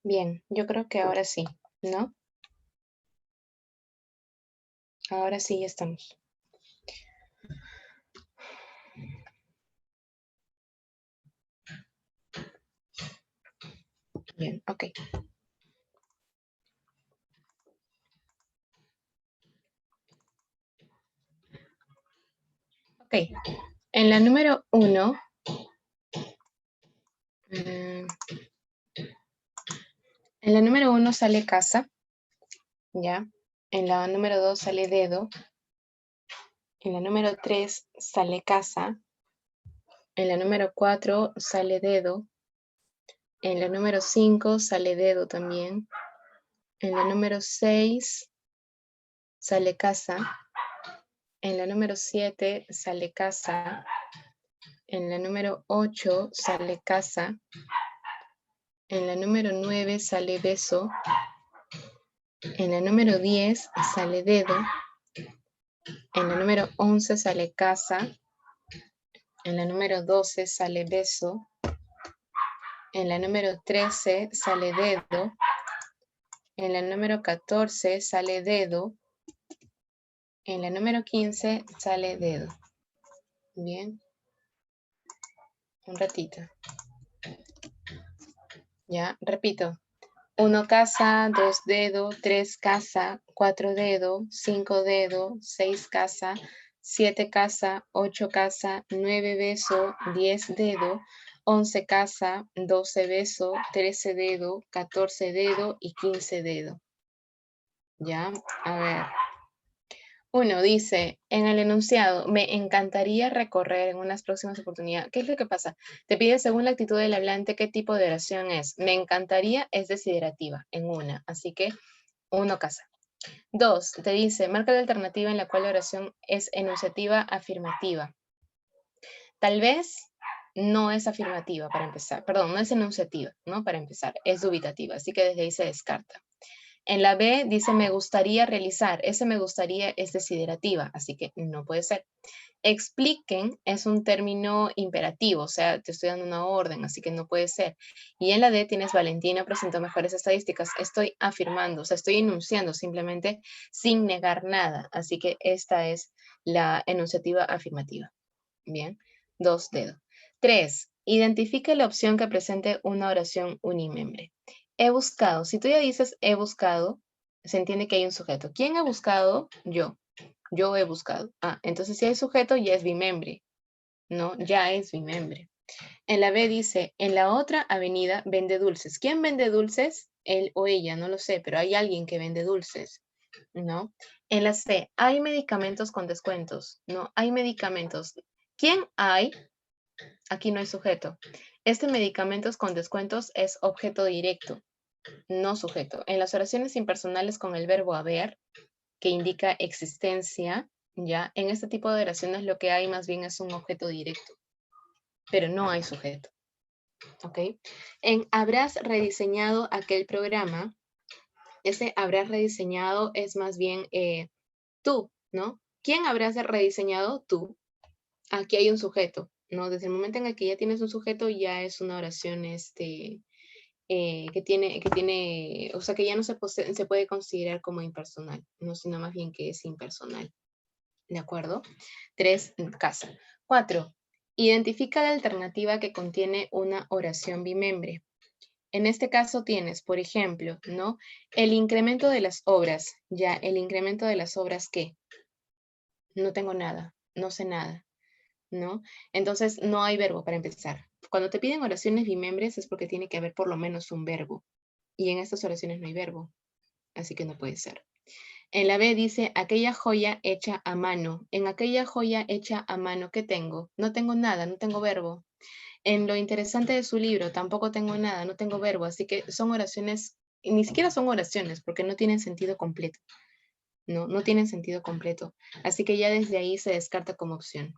Bien, yo creo que ahora sí, ¿no? Ahora sí ya estamos. Bien, ok. Ok, en la número 1, en la número 1 sale casa, ¿ya? En la número 2 sale dedo. En la número 3 sale casa. En la número 4 sale dedo. En la número 5 sale dedo también. En la número 6 sale casa. En la número 7 sale casa. En la número 8 sale casa. En la número 9 sale beso. En la número 10 sale dedo. En la número 11 sale casa. En la número 12 sale beso. En la número 13 sale dedo. En la número 14 sale dedo. En la número 15 sale dedo. Bien. Un ratito. Ya, repito. 1 casa, 2 dedo, 3 casa, 4 dedo, 5 dedo, 6 casa, 7 casa, 8 casa, 9 beso, 10 dedo, 11 casa, 12 beso, 13 dedo, 14 dedo y 15 dedo. Ya, a ver. Uno dice, en el enunciado, me encantaría recorrer en unas próximas oportunidades. ¿Qué es lo que pasa? Te pide según la actitud del hablante qué tipo de oración es. Me encantaría es desiderativa en una, así que 1 casa. 2, te dice, marca la alternativa en la cual la oración es enunciativa afirmativa. Tal vez no es afirmativa para empezar, perdón, no es enunciativa, ¿no? Para empezar, es dubitativa, así que desde ahí se descarta. En la B dice me gustaría realizar. Ese me gustaría es desiderativa, así que no puede ser. Expliquen es un término imperativo, o sea, te estoy dando una orden, así que no puede ser. Y en la D tienes Valentina presentó mejores estadísticas. Estoy afirmando, o sea, estoy enunciando simplemente sin negar nada. Así que esta es la enunciativa afirmativa. Bien, 2 dedos. 3. Identifique la opción que presente una oración unimembre. He buscado. Si tú ya dices he buscado, se entiende que hay un sujeto. ¿Quién ha buscado? Yo. Yo he buscado. Ah, entonces si hay sujeto ya es bimembre. No, ya es bimembre. En la B dice, en la otra avenida vende dulces. ¿Quién vende dulces? Él o ella, no lo sé, pero hay alguien que vende dulces. ¿No? En la C, hay medicamentos con descuentos. No, hay medicamentos. ¿Quién hay? Aquí no hay sujeto. Este medicamentos con descuentos es objeto directo, no sujeto. En las oraciones impersonales con el verbo haber, que indica existencia, ya, en este tipo de oraciones lo que hay más bien es un objeto directo, pero no hay sujeto. ¿Ok? En habrás rediseñado aquel programa, ese habrás rediseñado es más bien tú, ¿no? ¿Quién habrás rediseñado? Tú. Aquí hay un sujeto, ¿no? Desde el momento en el que ya tienes un sujeto, ya es una oración que tiene, o sea, que ya no se puede considerar como impersonal, no, sino más bien que es impersonal. ¿De acuerdo? 3, casa. 4, identifica la alternativa que contiene una oración bimembre. En este caso tienes, por ejemplo, ¿no? El incremento de las obras. Ya, el incremento de las obras, ¿qué? No tengo nada, no sé nada, ¿no? Entonces, no hay verbo para empezar. Cuando te piden oraciones bimembres es porque tiene que haber por lo menos un verbo. Y en estas oraciones no hay verbo, así que no puede ser. En la B dice, aquella joya hecha a mano. En aquella joya hecha a mano, ¿qué tengo? No tengo nada, no tengo verbo. En lo interesante de su libro, tampoco tengo nada, no tengo verbo. Así que son oraciones, ni siquiera son oraciones, porque no tienen sentido completo. No tienen sentido completo. Así que ya desde ahí se descarta como opción.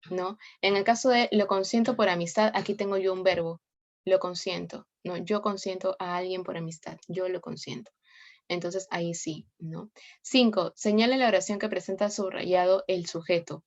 ¿No? En el caso de lo consiento por amistad, aquí tengo yo un verbo. Lo consiento. No, yo consiento a alguien por amistad. Yo lo consiento. Entonces ahí sí, ¿no? 5. Señale la oración que presenta subrayado el sujeto.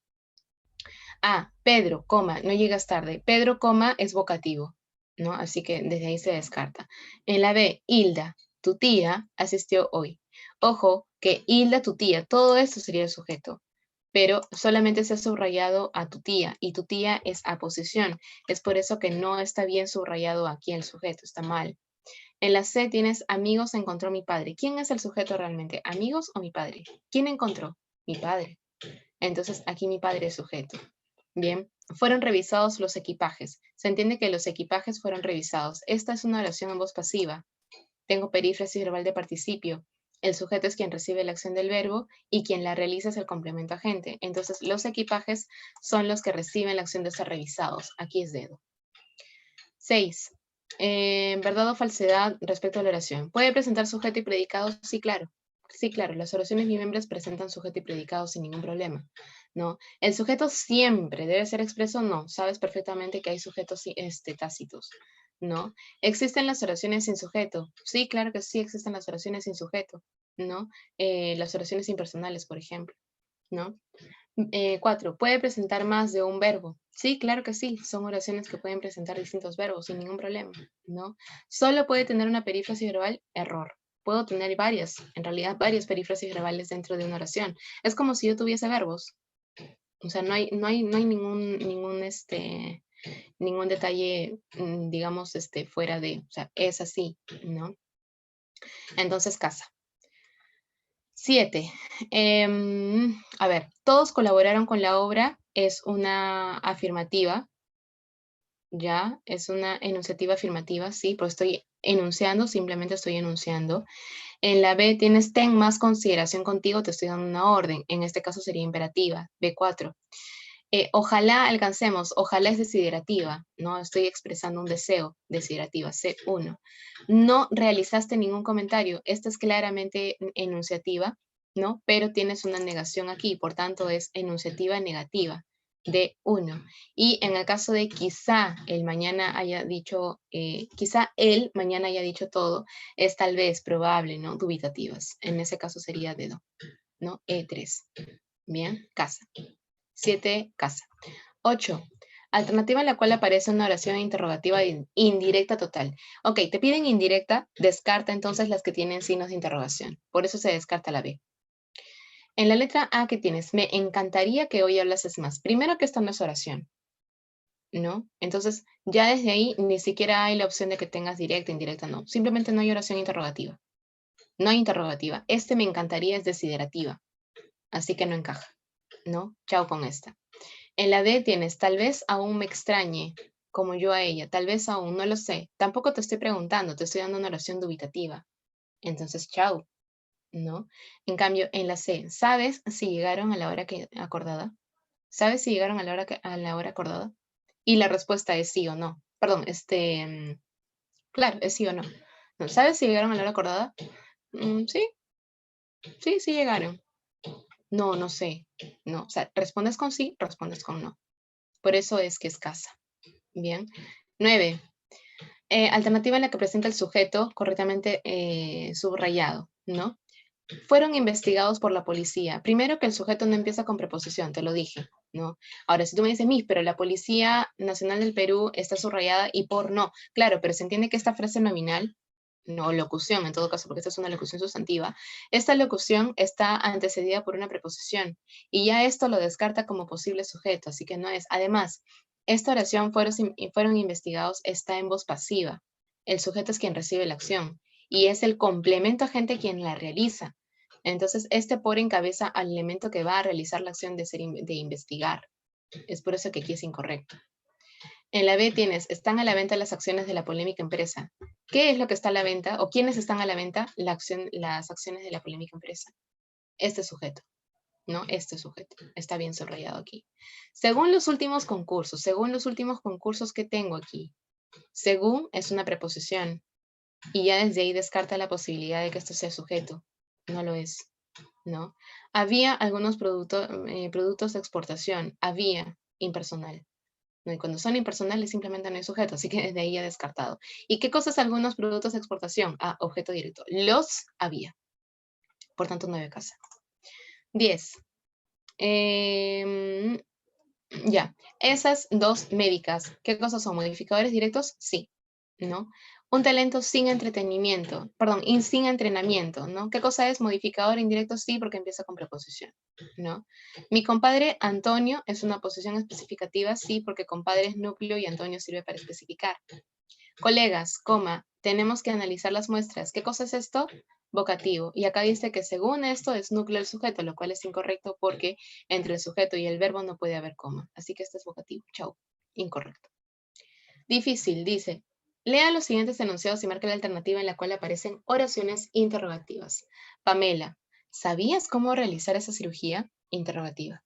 A. Pedro, coma, no llegas tarde. Pedro, coma, es vocativo, ¿no? Así que desde ahí se descarta. En la B, Hilda, tu tía, asistió hoy. Ojo, que Hilda, tu tía, todo esto sería el sujeto, pero solamente se ha subrayado a tu tía y tu tía es aposición. Es por eso que no está bien subrayado aquí el sujeto, está mal. En la C tienes amigos encontró mi padre. ¿Quién es el sujeto realmente? ¿Amigos o mi padre? ¿Quién encontró? Mi padre. Entonces aquí mi padre es sujeto. Bien, fueron revisados los equipajes. Se entiende que los equipajes fueron revisados. Esta es una oración en voz pasiva. Tengo perífrasis verbal de participio. El sujeto es quien recibe la acción del verbo y quien la realiza es el complemento agente. Entonces los equipajes son los que reciben la acción de ser revisados. Aquí es dedo. 6. ¿Verdad o falsedad respecto a la oración? ¿Puede presentar sujeto y predicado? Sí, claro. Sí, claro. Las oraciones biembres presentan sujeto y predicado sin ningún problema, ¿no? ¿El sujeto siempre debe ser expreso? No. Sabes perfectamente que hay sujetos tácitos, ¿no? ¿Existen las oraciones sin sujeto? Sí, claro que sí existen las oraciones sin sujeto, ¿no? Las oraciones impersonales, por ejemplo, ¿no? 4. ¿Puede presentar más de un verbo? Sí, claro que sí. Son oraciones que pueden presentar distintos verbos sin ningún problema, ¿no? ¿Solo puede tener una perífrasis verbal? Error. Puedo tener varias, en realidad varias perífrasis verbales dentro de una oración. Es como si yo tuviese verbos. O sea, no hay ningún detalle, digamos, fuera de, o sea, es así, ¿no? Entonces, casa. 7. A ver, todos colaboraron con la obra, es una afirmativa, ¿ya? Es una enunciativa afirmativa, sí, pues estoy enunciando, simplemente estoy enunciando. En la B tienes ten más consideración contigo, te estoy dando una orden, en este caso sería imperativa, B4. Ojalá alcancemos, ojalá es desiderativa, ¿no? Estoy expresando un deseo, desiderativa, C1. No realizaste ningún comentario, esta es claramente enunciativa, ¿no? Pero tienes una negación aquí, por tanto es enunciativa negativa, D1. Y en el caso de quizá el mañana haya dicho, quizá él mañana haya dicho todo, es tal vez, probable, ¿no? Dubitativas. En ese caso sería D2, ¿no? E3. Bien, casa. 7, casa. 8. Alternativa en la cual aparece una oración interrogativa indirecta total. Ok, te piden indirecta, descarta entonces las que tienen signos de interrogación. Por eso se descarta la B. En la letra A que tienes, me encantaría que hoy hablases más. Primero que esta no es oración, ¿no? Entonces, ya desde ahí ni siquiera hay la opción de que tengas directa, indirecta, no. Simplemente no hay oración interrogativa. No hay interrogativa. Este me encantaría es desiderativa. Así que no encaja, ¿no? Chao con esta. En la D tienes, tal vez aún me extrañe, como yo a ella, tal vez aún, no lo sé. Tampoco te estoy preguntando, te estoy dando una oración dubitativa. Entonces, chao, ¿no? En cambio, en la C, ¿sabes si llegaron a la hora acordada? ¿Sabes si llegaron a a la hora acordada? Y la respuesta es sí o no. Perdón, claro, es sí o no. No, ¿sabes si llegaron a la hora acordada? Sí, sí llegaron. No, no sé. No, o sea, respondes con sí, respondes con no. Por eso es que es casa. Bien. 9. Alternativa en la que presenta el sujeto correctamente subrayado, ¿no? Fueron investigados por la policía. Primero que el sujeto no empieza con preposición, te lo dije, ¿no? Ahora, si tú me dices, pero la Policía Nacional del Perú está subrayada y por no. Claro, pero se entiende que esta frase nominal, no locución en todo caso, porque esta es una locución sustantiva, esta locución está antecedida por una preposición y ya esto lo descarta como posible sujeto, así que no es. Además, esta oración fueron investigados está en voz pasiva. El sujeto es quien recibe la acción y es el complemento agente quien la realiza. Entonces, este por encabeza al elemento que va a realizar la acción de investigar. Es por eso que aquí es incorrecto. En la B tienes, están a la venta las acciones de la polémica empresa. ¿Qué es lo que está a la venta o quiénes están a la venta? Las acciones de la polémica empresa. Este sujeto, ¿no? Este sujeto. Está bien subrayado aquí. Según los últimos concursos que tengo aquí, según es una preposición y ya desde ahí descarta la posibilidad de que esto sea sujeto. No lo es, ¿no? Había algunos productos de exportación. Había impersonal. ¿No? Y cuando son impersonales simplemente no hay sujeto, así que desde ahí ya descartado. ¿Y qué cosas algunos productos de exportación? Ah, objeto directo. Los había. Por tanto, 9 casa. 10. Ya. Esas dos médicas, ¿qué cosas son? ¿Modificadores directos? Sí. ¿No? Un talento sin entretenimiento, perdón, sin entrenamiento, ¿no? ¿Qué cosa es? Modificador indirecto, sí, porque empieza con preposición, ¿no? Mi compadre Antonio es una posición especificativa, sí, porque compadre es núcleo y Antonio sirve para especificar. Colegas, coma, tenemos que analizar las muestras. ¿Qué cosa es esto? Vocativo. Y acá dice que según esto es núcleo del sujeto, lo cual es incorrecto porque entre el sujeto y el verbo no puede haber coma. Así que este es vocativo. Chau. Incorrecto. Difícil, dice. Lea los siguientes enunciados y marque la alternativa en la cual aparecen oraciones interrogativas. Pamela, ¿sabías cómo realizar esa cirugía? Interrogativa.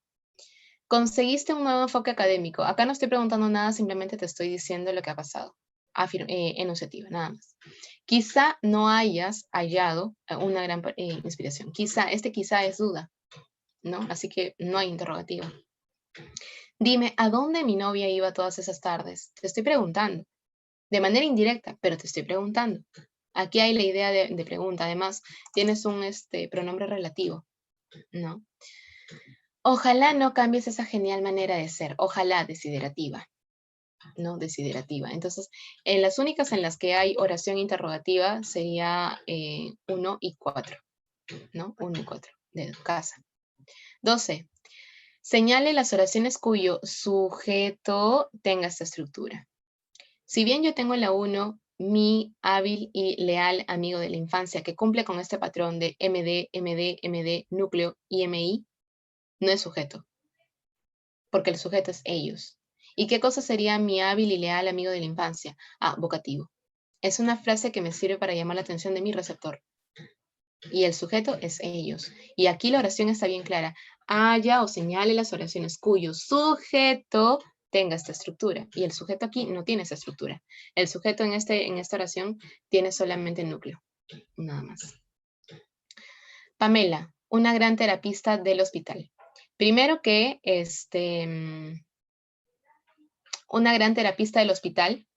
¿Conseguiste un nuevo enfoque académico? Acá no estoy preguntando nada, simplemente te estoy diciendo lo que ha pasado. enunciativa, nada más. Quizá no hayas hallado una gran inspiración. Quizá es duda, ¿no? Así que no hay interrogativo. Dime, ¿a dónde mi novia iba todas esas tardes? Te estoy preguntando. De manera indirecta, pero te estoy preguntando. Aquí hay la idea de pregunta. Además, tienes un pronombre relativo, ¿no? Ojalá no cambies esa genial manera de ser. Ojalá, desiderativa, ¿no? Desiderativa. Entonces, en las únicas en las que hay oración interrogativa sería 1 y 4, ¿no? 1 y 4, de casa. 12. Señale las oraciones cuyo sujeto tenga esta estructura. Si bien yo tengo en la 1 mi hábil y leal amigo de la infancia que cumple con este patrón de MD, MD, MD, núcleo y MI, no es sujeto, porque el sujeto es ellos. ¿Y qué cosa sería mi hábil y leal amigo de la infancia? Ah, vocativo. Es una frase que me sirve para llamar la atención de mi receptor. Y el sujeto es ellos. Y aquí la oración está bien clara. Haya o señale las oraciones cuyo sujeto tenga esta estructura. Y el sujeto aquí no tiene esa estructura. El sujeto en esta oración tiene solamente el núcleo. Nada más. Pamela, una gran terapista del hospital. Primero que una gran terapista del hospital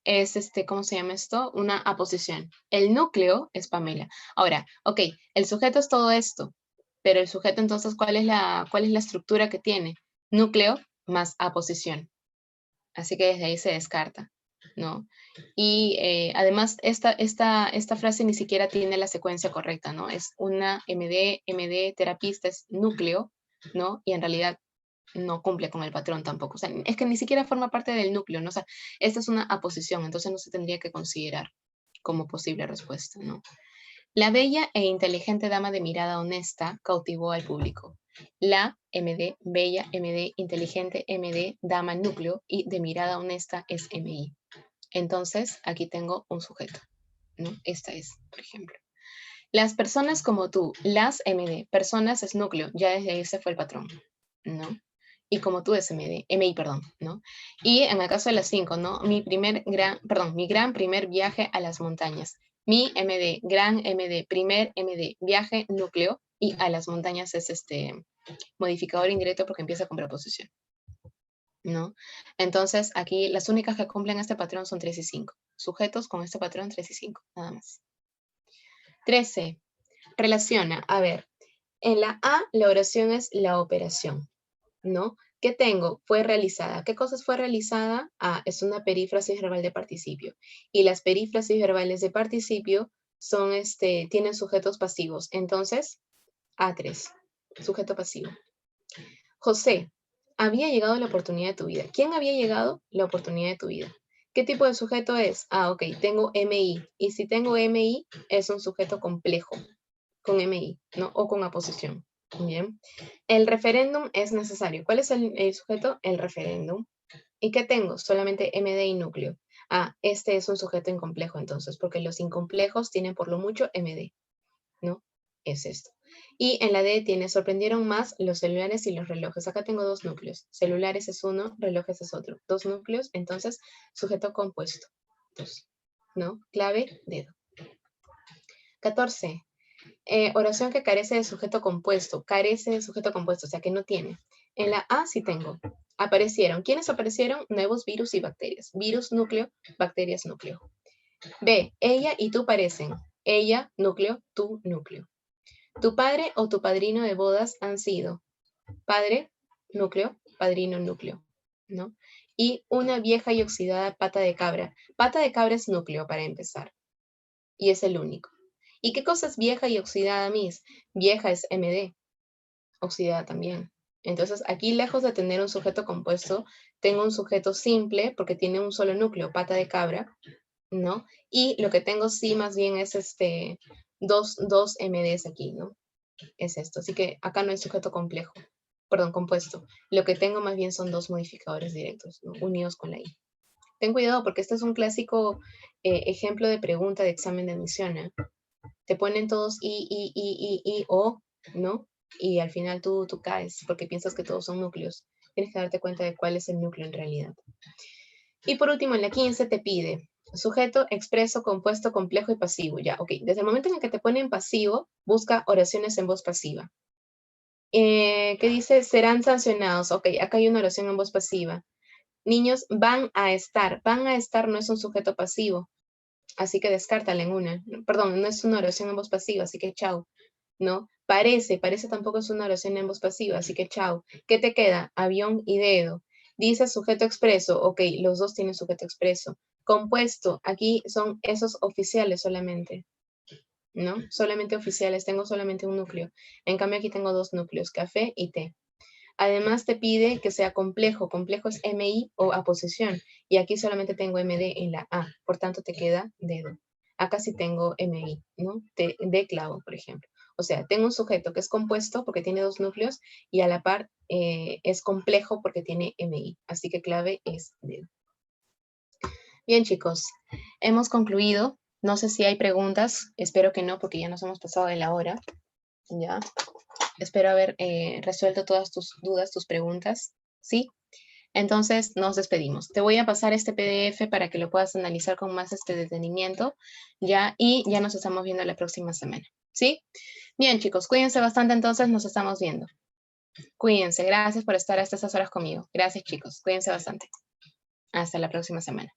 es, ¿cómo se llama esto? Una aposición. El núcleo es Pamela. Ahora, ok, el sujeto es todo esto, pero el sujeto entonces, ¿cuál es la estructura que tiene? Núcleo más aposición. Así que desde ahí se descarta, ¿no? Y además, esta frase ni siquiera tiene la secuencia correcta, ¿no? Es una MD, terapista es núcleo, ¿no? Y en realidad no cumple con el patrón tampoco. O sea, es que ni siquiera forma parte del núcleo, ¿no? O sea, esta es una aposición, entonces no se tendría que considerar como posible respuesta, ¿no? La bella e inteligente dama de mirada honesta cautivó al público. La MD, bella, MD, inteligente, MD, dama, núcleo, y de mirada honesta es MI. Entonces, aquí tengo un sujeto, ¿no? Esta es, por ejemplo. Las personas como tú, las MD, personas es núcleo, ya desde ahí se fue el patrón, ¿no? Y como tú es MI, perdón, ¿no? Y en el caso de las 5, ¿no? Mi gran primer viaje a las montañas. Mi MD, gran MD, primer MD, viaje, núcleo, y a las montañas es modificador indirecto porque empieza con preposición, ¿no? Entonces, aquí las únicas que cumplen este patrón son 3 y 5. Sujetos con este patrón 3 y 5, nada más. 13. Relaciona. A ver, en la A, la oración es la operación, ¿no? ¿Qué tengo? Fue realizada. ¿Qué cosas fue realizada? Ah, es una perífrasis verbal de participio. Y las perífrasis verbales de participio son, tienen sujetos pasivos. Entonces, A3, sujeto pasivo. José, había llegado la oportunidad de tu vida. ¿Quién había llegado? La oportunidad de tu vida. ¿Qué tipo de sujeto es? Ah, ok, tengo MI. Y si tengo MI, es un sujeto complejo, con MI, ¿no? O con aposición. Bien. El referéndum es necesario. ¿Cuál es el sujeto? El referéndum. ¿Y qué tengo? Solamente MD y núcleo. Ah, este es un sujeto incomplejo entonces, porque los incomplejos tienen por lo mucho MD, ¿no? Es esto. Y en la D tiene, sorprendieron más los celulares y los relojes. Acá tengo dos núcleos. Celulares es uno, relojes es otro. Dos núcleos, entonces, sujeto compuesto. Dos, ¿no? Clave, dedo. 14. Oración que carece de sujeto compuesto. Carece de sujeto compuesto, o sea que no tiene. En la A sí tengo. Aparecieron. ¿Quiénes aparecieron? Nuevos virus y bacterias. Virus, núcleo, bacterias, núcleo. B. Ella y tú parecen. Ella, núcleo, tú, núcleo. Tu padre o tu padrino de bodas han sido. Padre, núcleo, padrino, núcleo. ¿No? Y una vieja y oxidada pata de cabra. Pata de cabra es núcleo para empezar. Y es el único. ¿Y qué cosa es vieja y oxidada, Miss? Vieja es MD, oxidada también. Entonces, aquí lejos de tener un sujeto compuesto, tengo un sujeto simple porque tiene un solo núcleo, pata de cabra, ¿no? Y lo que tengo sí más bien es dos MDs aquí, ¿no? Es esto. Así que acá no hay sujeto complejo, perdón, compuesto. Lo que tengo más bien son dos modificadores directos, ¿no? Unidos con la I. Ten cuidado porque este es un clásico ejemplo de pregunta de examen de admisión, ¿eh? Te ponen todos o, ¿no? Y al final tú caes porque piensas que todos son núcleos. Tienes que darte cuenta de cuál es el núcleo en realidad. Y por último, en la 15 te pide sujeto, expreso, compuesto, complejo y pasivo. Ya, ok. Desde el momento en el que te pone en pasivo, busca oraciones en voz pasiva. ¿Qué dice? Serán sancionados. Ok, acá hay una oración en voz pasiva. Niños van a estar. Van a estar no es un sujeto pasivo. Así que descártala en una. Perdón, no es una oración en voz pasiva, así que chao. ¿No? Parece tampoco es una oración en voz pasiva, así que chao. ¿Qué te queda? Avión y dedo. Dice sujeto expreso, ok, los dos tienen sujeto expreso. Compuesto, aquí son esos oficiales solamente, ¿no? Solamente oficiales, tengo solamente un núcleo. En cambio aquí tengo dos núcleos, café y té. Además te pide que sea complejo, complejo es MI o aposición, y aquí solamente tengo MD en la A, por tanto te queda dedo. Acá sí tengo MI, ¿no? De clavo, por ejemplo. O sea, tengo un sujeto que es compuesto porque tiene dos núcleos y a la par es complejo porque tiene MI, así que clave es dedo. Bien, chicos, hemos concluido. No sé si hay preguntas, espero que no porque ya nos hemos pasado de la hora, ¿ya? Espero haber resuelto todas tus dudas, tus preguntas, ¿sí? Entonces nos despedimos. Te voy a pasar este PDF para que lo puedas analizar con más detenimiento, ¿ya? Y ya nos estamos viendo la próxima semana, ¿sí? Bien, chicos, cuídense bastante, entonces nos estamos viendo. Cuídense, gracias por estar hasta estas horas conmigo. Gracias, chicos, cuídense bastante. Hasta la próxima semana.